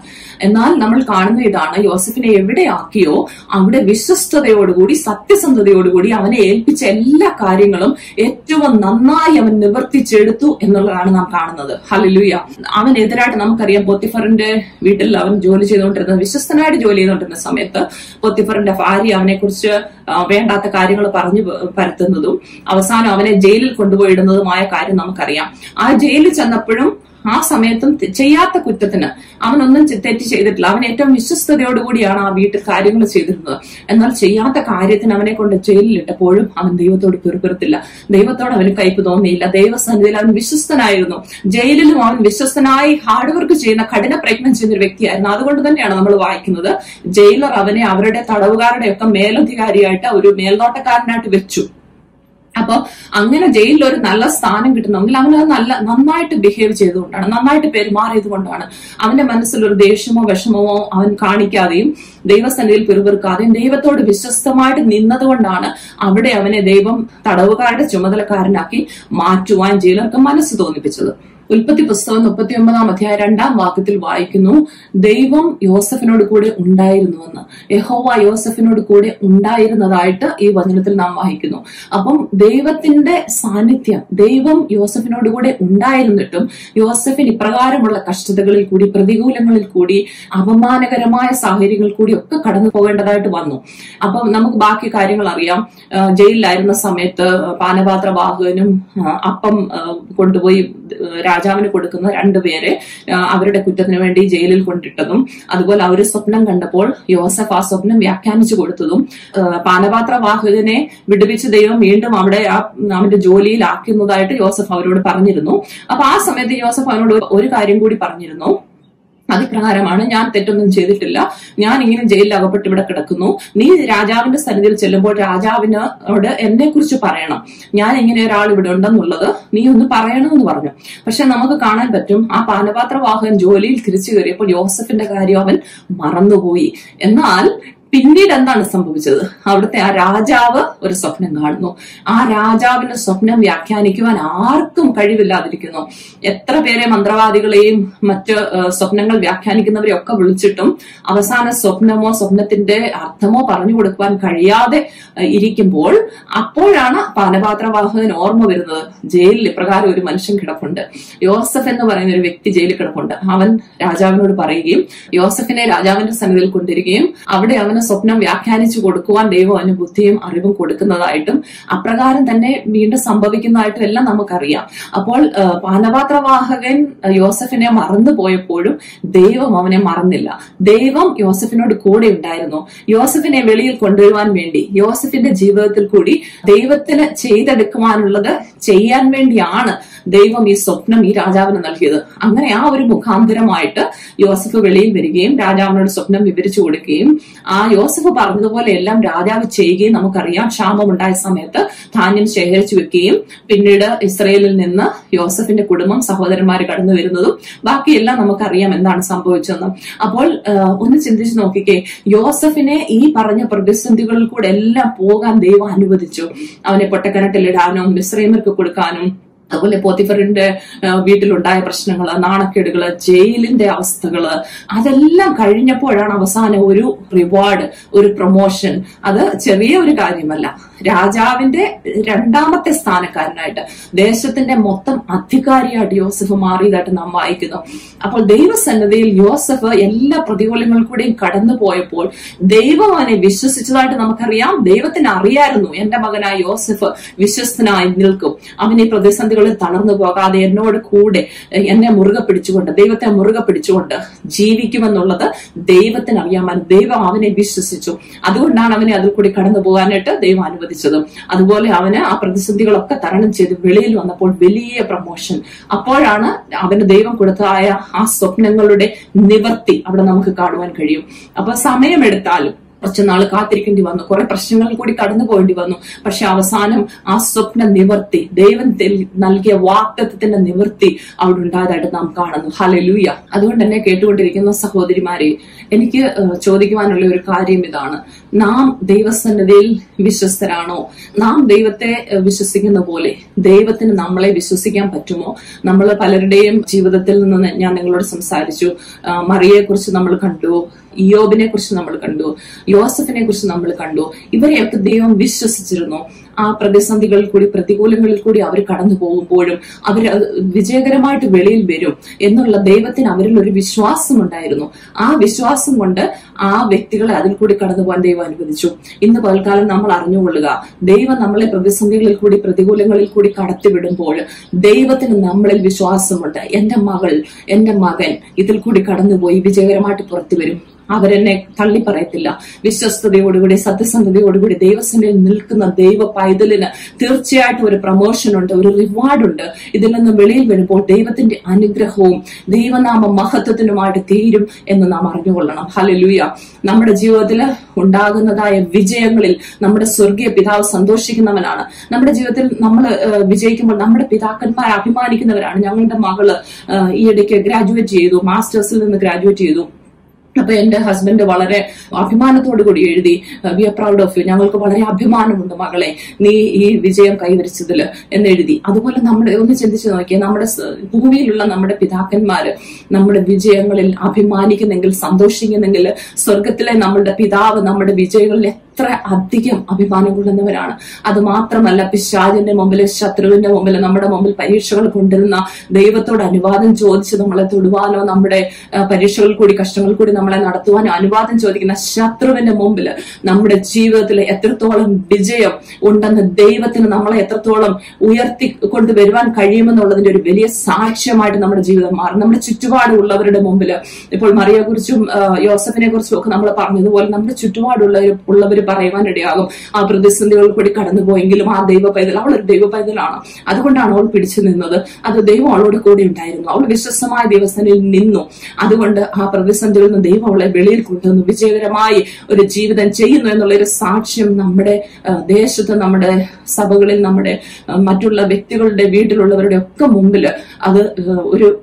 എന്നാൽ നമ്മൾ കാണുന്ന ഇതാണ്, യോസഫിനെ എവിടെയാക്കിയോ അവിടെ വിശ്വസ്തയോടുകൂടി സത്യസന്ധതയോടുകൂടി അവനെ ഏൽപ്പിച്ച എല്ലാ കാര്യങ്ങളും ഏറ്റവും നന്നായി അവൻ നിവർത്തിച്ചെടുത്തു എന്നുള്ളതാണ് നാം കാണുന്നത്. ഹല്ലേലൂയ. അവനെതിരായിട്ട് നമുക്കറിയാം, പോത്തിഫറിന്റെ വീട്ടിൽ അവൻ ജോലി ചെയ്തുകൊണ്ടിരുന്നത്, വിശ്വസ്തനായിട്ട് ജോലി ചെയ്തുകൊണ്ടിരുന്ന സമയത്ത് പോത്തിഫറിന്റെ ഭാര്യ അവനെ കുറിച്ച് വേണ്ടാത്ത കാര്യങ്ങൾ പറഞ്ഞു പരത്തുന്നതും അവസാനം അവനെ ജയിലിൽ കൊണ്ടുപോയിടുന്നതുമായ കാര്യം നമുക്കറിയാം. ആ ജയിലിൽ ചെന്നപ്പോഴും ആ സമയത്തും ചെയ്യാത്ത കുറ്റത്തിന് അവനൊന്നും തെറ്റ് ചെയ്തിട്ടില്ല. അവൻ ഏറ്റവും വിശ്വസ്തയോടുകൂടിയാണ് ആ വീട്ടിൽ കാര്യങ്ങൾ ചെയ്തിരുന്നത്. എന്നാൽ ചെയ്യാത്ത കാര്യത്തിന് അവനെ കൊണ്ട് ജയിലിലിട്ടപ്പോഴും അവൻ ദൈവത്തോട് പിറുപിറുത്തില്ല, ദൈവത്തോട് അവന് കയ്പ് തോന്നിയില്ല. ദൈവസന്നിധിയിൽ അവൻ വിശ്വസ്തനായിരുന്നു. ജയിലിലും അവൻ വിശ്വസ്തനായി ഹാർഡ് വർക്ക് ചെയ്യുന്ന, കഠിന പ്രയത്നം ചെയ്യുന്ന ഒരു വ്യക്തിയായിരുന്നു. അതുകൊണ്ട് തന്നെയാണ് നമ്മൾ വായിക്കുന്നത്, ജയിലർ അവനെ അവരുടെ തടവുകാരുടെ ഒക്കെ മേലധികാരിയായിട്ട് ഒരു മേൽനോട്ടക്കാരനായിട്ട് വെച്ചു. അപ്പൊ അങ്ങനെ ജയിലിൽ ഒരു നല്ല സ്ഥാനം കിട്ടണമെങ്കിൽ അവന് നന്നായിട്ട് ബിഹേവ് ചെയ്തുകൊണ്ടാണ്, നന്നായിട്ട് പെരുമാറിയത് കൊണ്ടാണ്. അവന്റെ മനസ്സിൽ ഒരു ദേഷ്യമോ വിഷമമോ അവൻ കാണിക്കാതെയും ദൈവസന്നിധിയിൽ പിറുപിറുക്കാതെയും ദൈവത്തോട് വിശ്വസ്തമായിട്ട് നിന്നതുകൊണ്ടാണ് അവിടെ അവനെ ദൈവം തടവുകാരുടെ ചുമതലക്കാരനാക്കി മാറ്റുവാൻ ജയിലർക്ക് മനസ്സ് തോന്നിപ്പിച്ചത്. ഉൽപ്പത്തി പുസ്തകം 39 അധ്യായം 2 വാക്യത്തിൽ വായിക്കുന്നു, ദൈവം യോസഫിനോട് കൂടെ ഉണ്ടായിരുന്നുവെന്ന്. യഹോവ യോസഫിനോട് കൂടെ ഉണ്ടായിരുന്നതായിട്ട് ഈ വചനത്തിൽ നാം വായിക്കുന്നു. അപ്പം ദൈവത്തിന്റെ സാന്നിധ്യം, ദൈവം യോസഫിനോട് കൂടെ ഉണ്ടായിരുന്നിട്ടും യോസഫിന് ഇപ്രകാരമുള്ള കഷ്ടതകളിൽ കൂടി, പ്രതികൂലങ്ങളിൽ കൂടി, അപമാനകരമായ സാഹചര്യങ്ങളിൽ കൂടി ഒക്കെ കടന്നു പോകേണ്ടതായിട്ട് വന്നു. അപ്പം നമുക്ക് ബാക്കി കാര്യങ്ങൾ അറിയാം. ജയിലിലായിരുന്ന സമയത്ത് പാനപാത്രവാഹകനും അപ്പം കൊണ്ടുപോയി രാജാവിന് കൊടുക്കുന്ന 2 പേരെ അവരുടെ കുറ്റത്തിന് വേണ്ടി ജയിലിൽ കൊണ്ടിട്ടതും, അതുപോലെ അവർ സ്വപ്നം കണ്ടപ്പോൾ യോസഫ് ആ സ്വപ്നം വ്യാഖ്യാനിച്ചു കൊടുത്തതും, പാനപാത്രവാഹകനെ വിടുവിച്ച് ദൈവം വീണ്ടും അവിടെ അവന്റെ ജോലിയിലാക്കുന്നതായിട്ട് യോസഫ് അവരോട് പറഞ്ഞിരുന്നു. അപ്പൊ ആ സമയത്ത് യോസഫ് അവനോട് ഒരു കാര്യം കൂടി പറഞ്ഞിരുന്നു. അതിപ്രകാരമാണ്, ഞാൻ തെറ്റൊന്നും ചെയ്തിട്ടില്ല, ഞാൻ ഇങ്ങനെ ജയിലിൽ അകപ്പെട്ട് ഇവിടെ കിടക്കുന്നു, നീ രാജാവിന്റെ സന്നിധിയിൽ ചെല്ലുമ്പോൾ രാജാവിനോട് എന്നെ കുറിച്ച് പറയണം, ഞാൻ ഇങ്ങനെ ഒരാൾ ഇവിടെ ഉണ്ടെന്നുള്ളത് നീ ഒന്ന് പറയണമെന്ന് പറഞ്ഞു. പക്ഷെ നമുക്ക് കാണാൻ പറ്റും, ആ പാനപാത്രവാഹകൻ ജോലിയിൽ തിരിച്ചു കയറിയപ്പോൾ യോസഫിന്റെ കാര്യം അവൻ മറന്നുപോയി. എന്നാൽ പിന്നീട് എന്താണ് സംഭവിച്ചത്? അവിടുത്തെ ആ രാജാവ് ഒരു സ്വപ്നം കാണുന്നു. ആ രാജാവിന്റെ സ്വപ്നം വ്യാഖ്യാനിക്കുവാൻ ആർക്കും കഴിവില്ലാതിരിക്കുന്നു. എത്ര പേരെ മന്ത്രവാദികളെയും മറ്റ് സ്വപ്നങ്ങൾ വ്യാഖ്യാനിക്കുന്നവരെ ഒക്കെ വിളിച്ചിട്ടും അവസാന സ്വപ്നമോ സ്വപ്നത്തിന്റെ അർത്ഥമോ പറഞ്ഞു കൊടുക്കുവാൻ കഴിയാതെ ഇരിക്കുമ്പോൾ അപ്പോഴാണ് പാനപാത്രവാഹകൻ ഓർമ്മ വരുന്നത്, ജയിലിൽ ഇപ്രകാരം ഒരു മനുഷ്യൻ കിടപ്പുണ്ട്, യോസഫ് എന്ന് പറയുന്ന ഒരു വ്യക്തി ജയിലിൽ കിടപ്പുണ്ട്. അവൻ രാജാവിനോട് പറയുകയും യോസഫിനെ രാജാവിന്റെ സന്നിധിയിൽ കൊണ്ടിരിക്കുകയും അവിടെ അവൻ സ്വപ്നം വ്യാഖ്യാനിച്ചു കൊടുക്കുവാൻ ദൈവം അവന് ബുദ്ധിയും അറിവും കൊടുക്കുന്നതായിട്ടും അപ്രകാരം തന്നെ വീണ്ടും സംഭവിക്കുന്നതായിട്ടും എല്ലാം നമുക്കറിയാം. അപ്പോൾ പാനപാത്രവാഹകൻ യോസഫിനെ മറന്നു പോയപ്പോഴും ദൈവം അവനെ മറന്നില്ല. ദൈവം യോസഫിനോട് കൂടെ ഉണ്ടായിരുന്നു. യോസഫിനെ വെളിയിൽ കൊണ്ടുവരുവാൻ വേണ്ടി, യോസഫിന്റെ ജീവിതത്തിൽ കൂടി ദൈവത്തിന് ചെയ്തെടുക്കുവാനുള്ളത് ചെയ്യാൻ വേണ്ടിയാണ് ദൈവം ഈ സ്വപ്നം ഈ രാജാവിന് നൽകിയത്. അങ്ങനെ ആ ഒരു മുഖാന്തരമായിട്ട് യോസഫ് വെളിയിൽ വരികയും രാജാവിനോട് സ്വപ്നം വിവരിച്ചു കൊടുക്കുകയും ആ യോസഫ് പറഞ്ഞതുപോലെ എല്ലാം രാജാവ് ചെയ്യുകയും നമുക്കറിയാം. ക്ഷാമമുണ്ടായ സമയത്ത് ധാന്യം ശേഖരിച്ചു വെക്കുകയും പിന്നീട് ഇസ്രയേലിൽ നിന്ന് യോസഫിന്റെ കുടുംബം, സഹോദരന്മാര് കടന്നു വരുന്നതും ബാക്കിയെല്ലാം നമുക്കറിയാം എന്താണ് സംഭവിച്ചതെന്ന്. അപ്പോൾ ഒന്ന് ചിന്തിച്ചു നോക്കിക്കേ, യോസഫിനെ ഈ പറഞ്ഞ പ്രതിസന്ധികളിൽ കൂടെ എല്ലാം പോകാൻ ദൈവം അനുവദിച്ചു. അവനെ പൊട്ടക്കിണറ്റിലിടാനും മിസ്രയീമ്യർക്ക് കൊടുക്കാനും, അതുപോലെ പോത്തിഫറിന്റെ വീട്ടിലുണ്ടായ പ്രശ്നങ്ങള്, നാണക്കേടുകള്, ജയിലിന്റെ അവസ്ഥകള്, അതെല്ലാം കഴിഞ്ഞപ്പോഴാണ് അവസാനം ഒരു റിവാർഡ്, ഒരു പ്രൊമോഷൻ. അത് ചെറിയ ഒരു കാര്യമല്ല. രാജാവിന്റെ 2ാമത്തെ സ്ഥാനക്കാരനായിട്ട്, ദേശത്തിന്റെ മൊത്തം അധികാരിയായിട്ട് യോസഫ് മാറിയതായിട്ട് നാം വായിക്കുന്നു. അപ്പോൾ ദൈവസന്നിധിയിൽ യോസഫ് എല്ലാ പ്രതികൂലങ്ങളിൽ കൂടെയും കടന്നു പോയപ്പോൾ ദൈവം അവനെ വിശ്വസിച്ചതായിട്ട് നമുക്കറിയാം. ദൈവത്തിന് അറിയായിരുന്നു എന്റെ മകനായ യോസഫ് വിശ്വസ്തനായി നിൽക്കും, അവനെ പ്രതിസന്ധികളിൽ തളർന്നു പോകാതെ എന്നോട് കൂടെ എന്നെ മുറുകെ പിടിച്ചുകൊണ്ട്, ദൈവത്തെ മുറുകെ പിടിച്ചുകൊണ്ട് ജീവിക്കുമെന്നുള്ളത് ദൈവത്തിന് അറിയാമായിരുന്നു. ദൈവം അവനെ വിശ്വസിച്ചു. അതുകൊണ്ടാണ് അവനെ അതിൽ കൂടി കടന്നു പോകാനായിട്ട് ദൈവം അനുവദിച്ചത്. അതുപോലെ അവന് ആ പ്രതിസന്ധികളൊക്കെ തരണം ചെയ്ത് വെളിയിൽ വന്നപ്പോൾ വലിയ പ്രമോഷൻ. അപ്പോഴാണ് അവന് ദൈവം കൊടുത്തതായ ആ സ്വപ്നങ്ങളുടെ നിവർത്തി അവിടെ നമുക്ക് കാണുവാൻ കഴിയും. അപ്പൊ സമയമെടുത്താലും കുറച്ചു നാൾ കാത്തിരിക്കേണ്ടി വന്നു, കുറെ പ്രശ്നങ്ങളിൽ കൂടി കടന്നു പോകേണ്ടി വന്നു. പക്ഷെ അവസാനം ആ സ്വപ്ന നിവർത്തി, ദൈവം നൽകിയ വാഗ്ദത്തത്തിന്റെ നിവർത്തി അവിടെ ഉണ്ടായതായിട്ട് നാം കാണുന്നു. ഹല്ലേലൂയ. അതുകൊണ്ട് തന്നെ കേട്ടുകൊണ്ടിരിക്കുന്ന സഹോദരിമാരെ, എനിക്ക് ചോദിക്കുവാനുള്ള ഒരു കാര്യം ഇതാണ്: നാം ദൈവസന്നിധിയിൽ വിശ്വസ്തരാണോ? നാം ദൈവത്തെ വിശ്വസിക്കുന്ന പോലെ ദൈവത്തിന് നമ്മളെ വിശ്വസിക്കാൻ പറ്റുമോ? നമ്മൾ പലരുടെയും ജീവിതത്തിൽ നിന്ന് ഞാൻ നിങ്ങളോട് സംസാരിച്ചു. മറിയയെ കുറിച്ച് നമ്മൾ കണ്ടു, ഇയ്യോബിനെ കുറിച്ച് നമ്മൾ കണ്ടു, യോസഫിനെ കുറിച്ച് നമ്മൾ കണ്ടു. ഇവരെയൊക്കെ ദൈവം വിശ്വസിച്ചിരുന്നു. ആ പ്രതിസന്ധികളിൽ കൂടി, പ്രതികൂലങ്ങളിൽ കൂടി അവർ കടന്നു പോകുമ്പോഴും അവർ വിജയകരമായിട്ട് വെളിയിൽ വരും എന്നുള്ള ദൈവത്തിന് അവരിൽ ഒരു വിശ്വാസം ഉണ്ടായിരുന്നു. ആ വിശ്വാസം കൊണ്ട് ആ വ്യക്തികളെ അതിൽ കൂടി കടന്നു പോകാൻ ദൈവം അനുവദിച്ചു. ഇന്ന് പകൽക്കാലം നമ്മൾ അറിഞ്ഞുകൊള്ളുക, ദൈവം നമ്മളെ പ്രതിസന്ധികളിൽ കൂടി, പ്രതികൂലങ്ങളിൽ കൂടി കടത്തിവിടുമ്പോൾ ദൈവത്തിന് നമ്മളിൽ വിശ്വാസമുണ്ട്. എന്റെ മകൾ, എന്റെ മകൻ ഇതിൽ കൂടി കടന്നുപോയി വിജയകരമായിട്ട് പുറത്തു വരും. അവരെന്നെ തള്ളി പറയത്തില്ല. വിശ്വസ്തയോടുകൂടി, സത്യസന്ധതയോടുകൂടി ദൈവസന്നിധിയിൽ നിൽക്കുന്ന ദൈവ പൈതലിന് തീർച്ചയായിട്ടും ഒരു പ്രൊമോഷൻ ഉണ്ട്, ഒരു റിവാർഡ് ഉണ്ട്. ഇതിൽ നിന്ന് വെളിയിൽ വരുമ്പോൾ ദൈവത്തിന്റെ അനുഗ്രഹവും ദൈവനാമ മഹത്വത്തിനുമായിട്ട് തീരും എന്ന് നാം അറിഞ്ഞുകൊള്ളണം. ഹല്ലേലൂയ. നമ്മുടെ ജീവിതത്തിൽ ഉണ്ടാകുന്നതായ വിജയങ്ങളിൽ നമ്മുടെ സ്വർഗീയ പിതാവ് സന്തോഷിക്കുന്നവനാണ്. നമ്മുടെ ജീവിതത്തിൽ നമ്മൾ വിജയിക്കുമ്പോൾ നമ്മുടെ പിതാക്കന്മാർ അഭിമാനിക്കുന്നവരാണ്. ഞങ്ങളുടെ മകള് ഈയിടയ്ക്ക് ഗ്രാജുവേറ്റ് ചെയ്തു, മാസ്റ്റേഴ്സിൽ നിന്ന് ഗ്രാജുവേറ്റ് ചെയ്തു. അപ്പൊ എന്റെ ഹസ്ബൻഡ് വളരെ അഭിമാനത്തോടു കൂടി എഴുതി, we are proud of you, ഞങ്ങൾക്ക് വളരെ അഭിമാനമുണ്ട് മകളെ നീ ഈ വിജയം കൈവരിച്ചതിൽ എന്നെഴുതി. അതുപോലെ നമ്മൾ ഒന്ന് ചിന്തിച്ചു നോക്കിയാൽ നമ്മുടെ ഭൂമിയിലുള്ള നമ്മുടെ പിതാക്കന്മാര് നമ്മുടെ വിജയങ്ങളിൽ അഭിമാനിക്കുന്നെങ്കിൽ, സന്തോഷിക്കുന്നെങ്കിൽ, സ്വർഗത്തിലെ നമ്മളുടെ പിതാവ് നമ്മുടെ വിജയങ്ങളിൽ എത്ര അധികം അഭിമാനം കൊള്ളുന്നവരാണ്. അത് മാത്രമല്ല, പിശാചിന്റെ മുമ്പിൽ, ശത്രുവിന്റെ മുമ്പിൽ, നമ്മുടെ മുമ്പിൽ പരീക്ഷകൾ കൊണ്ടുവരുന്ന ദൈവത്തോട് അനുവാദം ചോദിച്ച് നമ്മളെ തൊടുവാനോ നമ്മുടെ പരീക്ഷകൾ കൂടി കഷ്ടങ്ങൾ കൂടി നമ്മളെ നടത്തുവാനോ അനുവാദം ചോദിക്കുന്ന ശത്രുവിന്റെ മുമ്പിൽ നമ്മുടെ ജീവിതത്തിൽ എത്രത്തോളം വിജയം ഉണ്ടെന്ന്, ദൈവത്തിന് നമ്മളെ എത്രത്തോളം ഉയർത്തി കൊണ്ടുവരുവാൻ കഴിയുമെന്നുള്ളതിന്റെ ഒരു വലിയ സാക്ഷ്യമായിട്ട് നമ്മുടെ ജീവിതം മാറും. നമ്മുടെ ചുറ്റുപാടുള്ളവരുടെ മുമ്പിൽ, ഇപ്പോൾ മറിയെ കുറിച്ചും യോസഫിനെ കുറിച്ചും ഒക്കെ നമ്മൾ പറഞ്ഞതുപോലെ നമ്മുടെ ചുറ്റുപാടുള്ളവർ പറയുവാനിടയാകും. ആ പ്രതിസന്ധികൾ കൂടി കടന്നുപോയെങ്കിലും ആ ദൈവ പൈതൽ, അവളൊരു ദൈവ പൈതലാണ്, അതുകൊണ്ടാണ് അവൾ പിടിച്ചു നിന്നത്. അത് ദൈവം അവളോട് കൂടെ ഉണ്ടായിരുന്നു, അവൾ വിശ്വസ്തമായ ദൈവസേനയിൽ നിന്നു. അതുകൊണ്ട് ആ പ്രതിസന്ധികളിൽ നിന്ന് ദൈവം അവളെ വെളിയിൽ കൊണ്ടുവന്നു, വിജയകരമായി ഒരു ജീവിതം ചെയ്യുന്നു എന്നുള്ളൊരു സാക്ഷ്യം നമ്മുടെ ദേശത്ത്, നമ്മുടെ സഭകളിൽ, നമ്മുടെ മറ്റുള്ള വ്യക്തികളുടെ വീട്ടിലുള്ളവരുടെ ഒക്കെ മുമ്പിൽ അത്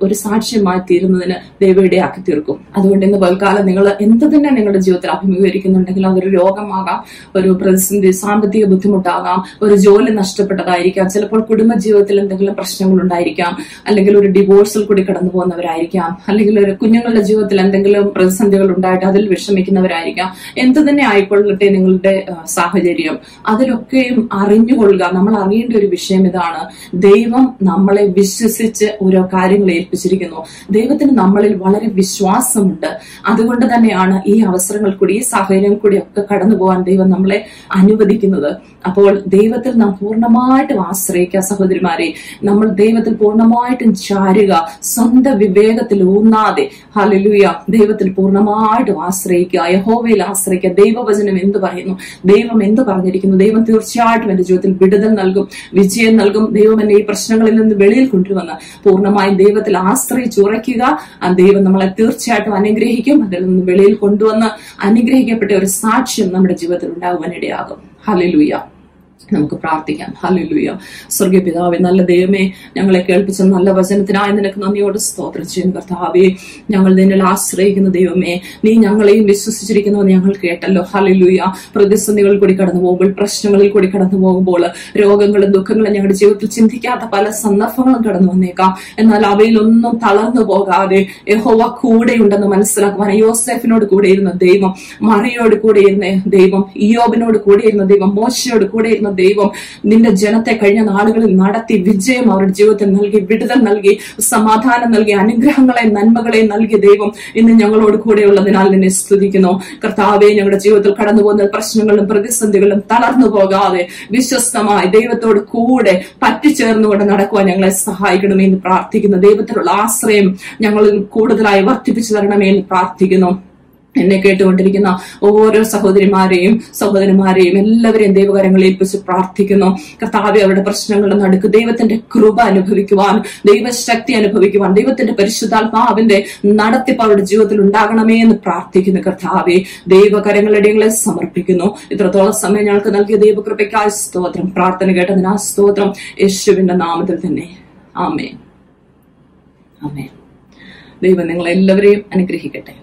ഒരു സാക്ഷ്യമായി തീരുന്നതിന് ദൈവം ഇടയാക്കി തീർക്കും. അതുകൊണ്ട് ഇന്ന് പൽക്കാലം നിങ്ങൾ എന്ത് തന്നെ നിങ്ങളുടെ ജീവിതത്തിൽ അഭിമുഖീകരിക്കുന്നുണ്ടെങ്കിൽ, അതൊരു രോഗമാകാം, ഒരു പ്രതിസന്ധി, സാമ്പത്തിക ബുദ്ധിമുട്ടാകാം, ഒരു ജോലി നഷ്ടപ്പെട്ടതായിരിക്കാം, ചിലപ്പോൾ കുടുംബ ജീവിതത്തിൽ എന്തെങ്കിലും പ്രശ്നങ്ങൾ ഉണ്ടായിരിക്കാം, അല്ലെങ്കിൽ ഒരു ഡിവോഴ്സിൽ കൂടി കടന്നു പോകുന്നവരായിരിക്കാം, അല്ലെങ്കിൽ ഒരു കുഞ്ഞുങ്ങളുടെ ജീവിതത്തിൽ എന്തെങ്കിലും പ്രതിസന്ധികൾ ഉണ്ടായിട്ട് അതിൽ വിഷമിക്കുന്നവരായിരിക്കാം. എന്ത് തന്നെ ആയിക്കൊള്ളട്ടെ നിങ്ങളുടെ സാഹചര്യം, അതിലൊക്കെയും അറിഞ്ഞുകൊള്ളുക. നമ്മൾ അറിയേണ്ട ഒരു വിഷയം ഇതാണ്: ദൈവം നമ്മളെ വിശ്വസിച്ച് ഓരോ കാര്യങ്ങൾ ഏൽപ്പിച്ചിരിക്കുന്നു. ദൈവത്തിന് നമ്മളിൽ വളരെ വിശ്വാസമുണ്ട്. അതുകൊണ്ട് തന്നെയാണ് ഈ അവസരങ്ങൾ കൂടി, ഈ സാഹചര്യം കൂടി ഒക്കെ കടന്നു പോകാൻ ദൈവം നമ്മളെ അനുവദിക്കുന്നത്. അപ്പോൾ ദൈവത്തിൽ നാം പൂർണ്ണമായിട്ടും ആശ്രയിക്കുക. സഹോദരിമാരെ, നമ്മൾ ദൈവത്തിൽ പൂർണ്ണമായിട്ടും ചാരുക, സ്വന്തം വിവേകത്തിൽ ഊന്നാതെ. ഹല്ലേലൂയ. ദൈവത്തിൽ പൂർണ്ണമായിട്ടും ആശ്രയിക്കുക, യഹോവയിൽ ആശ്രയിക്കുക. ദൈവവചനം എന്ത് പറയുന്നു, ദൈവം എന്ത് പറഞ്ഞിരിക്കുന്നു, ദൈവം തീർച്ചയായിട്ടും എന്റെ ജീവിതത്തിൽ വിടുതൽ നൽകും, വിജയം നൽകും. ദൈവം എന്നെ ഈ പ്രശ്നങ്ങളിൽ നിന്ന് വെളിയിൽ കൊണ്ടുവന്ന് പൂർണ്ണമായും ദൈവത്തിൽ ആശ്രയിച്ചുറയ്ക്കുക. ആ ദൈവം നമ്മളെ തീർച്ചയായിട്ടും അനുഗ്രഹിക്കും. അതിൽ നിന്ന് വെളിയിൽ കൊണ്ടുവന്ന് അനുഗ്രഹിക്കപ്പെട്ട ഒരു സാക്ഷ്യം നമ്മുടെ ജീവിതത്തിൽ ഉണ്ടാകുവാനിടയാകും. ഹല്ലേലൂയ. നമുക്ക് പ്രാർത്ഥിക്കാം. ഹല്ലേലൂയ. സ്വർഗീയ പിതാവേ, നല്ല ദൈവമേ, ഞങ്ങളെ കേൾപ്പിച്ച നല്ല വചനത്തിനായി നിനക്ക് നന്ദിയോട് സ്തോത്രം ചെയ്യുന്നു. കർത്താവേ, ഞങ്ങൾ നിന്നിൽ ആശ്രയിക്കുന്ന ദൈവമേ, നീ ഞങ്ങളെയും വിശ്വസിച്ചിരിക്കുന്നു ഞങ്ങൾ കേട്ടല്ലോ. ഹല്ലേലൂയ. പ്രതിസന്ധികൾ കൂടി കടന്നു പോകുമ്പോൾ, പ്രശ്നങ്ങളിൽ കൂടി കടന്നു പോകുമ്പോൾ, രോഗങ്ങളും ദുഃഖങ്ങളും ഞങ്ങളുടെ ജീവിതത്തിൽ ചിന്തിക്കാത്ത പല സന്ദർഭങ്ങളും കടന്നു വന്നേക്കാം. എന്നാൽ അവയിലൊന്നും തളർന്നു പോകാതെ യഹോവ കൂടെയുണ്ടെന്ന് മനസ്സിലാക്കുവാൻ യോസേഫിനോട് കൂടെ ഇരുന്ന ദൈവം, മറിയോട് കൂടെ ഇരുന്ന ദൈവം, ഇയ്യോബിനോട് കൂടെ ഇരുന്ന ദൈവം, മോശയോട് കൂടെ ഇരുന്ന ദൈവം നിന്റെ ജനത്തെ കഴിഞ്ഞ നാളുകളിൽ നടത്തി വിജയം അവരുടെ ജീവിതത്തിൽ നൽകി, വിടുതൽ നൽകി, സമാധാനം നൽകി, അനുഗ്രഹങ്ങളെ നന്മകളെ നൽകിയ ദൈവം ഇന്ന് ഞങ്ങളോട് കൂടെയുള്ളതിനാൽ നിന്നെ സ്തുതിക്കുന്നു. കർത്താവേ, ഞങ്ങളുടെ ജീവിതത്തിൽ കടന്നു പോകുന്ന പ്രശ്നങ്ങളും പ്രതിസന്ധികളും തളർന്നു പോകാതെ വിശ്വസ്തമായി ദൈവത്തോട് കൂടെ പറ്റിച്ചേർന്നുകൊണ്ട് നടക്കുവാൻ ഞങ്ങളെ സഹായിക്കണമേ എന്ന് പ്രാർത്ഥിക്കുന്നു. ദൈവത്തിലുള്ള ആശ്രയം ഞങ്ങളിൽ കൂടുതലായി വർദ്ധിപ്പിച്ചു തരണമേ എന്ന് പ്രാർത്ഥിക്കുന്നു. എന്നെ കേട്ടുകൊണ്ടിരിക്കുന്ന ഓരോ സഹോദരിമാരെയും സഹോദരന്മാരെയും എല്ലാവരെയും ദൈവകരങ്ങളിൽ ഏൽപ്പിച്ച് പ്രാർത്ഥിക്കുന്നു. കർത്താവേ, അവരുടെ പ്രശ്നങ്ങളുടെ നടുക്ക് ദൈവത്തിന്റെ കൃപ അനുഭവിക്കുവാൻ, ദൈവശക്തി അനുഭവിക്കുവാൻ, ദൈവത്തിന്റെ പരിശുദ്ധാത്മാവിന്റെ നടത്തിപ്പ് അവരുടെ ജീവിതത്തിൽ ഉണ്ടാകണമേ എന്ന് പ്രാർത്ഥിക്കുന്നു. കർത്താവേ, ദൈവകരങ്ങളുടെ ഞങ്ങളെ സമർപ്പിക്കുന്നു. ഇത്രത്തോളം സമയം ഞങ്ങൾക്ക് നൽകിയ ദൈവകൃപയ്ക്കായി സ്തോത്രം. പ്രാർത്ഥന കേട്ടതിന് ആ സ്തോത്രം യേശുവിന്റെ നാമത്തിൽ തന്നെ. ആമേൻ. ആമേൻ. ദൈവം നിങ്ങളെല്ലാവരെയും അനുഗ്രഹിക്കട്ടെ.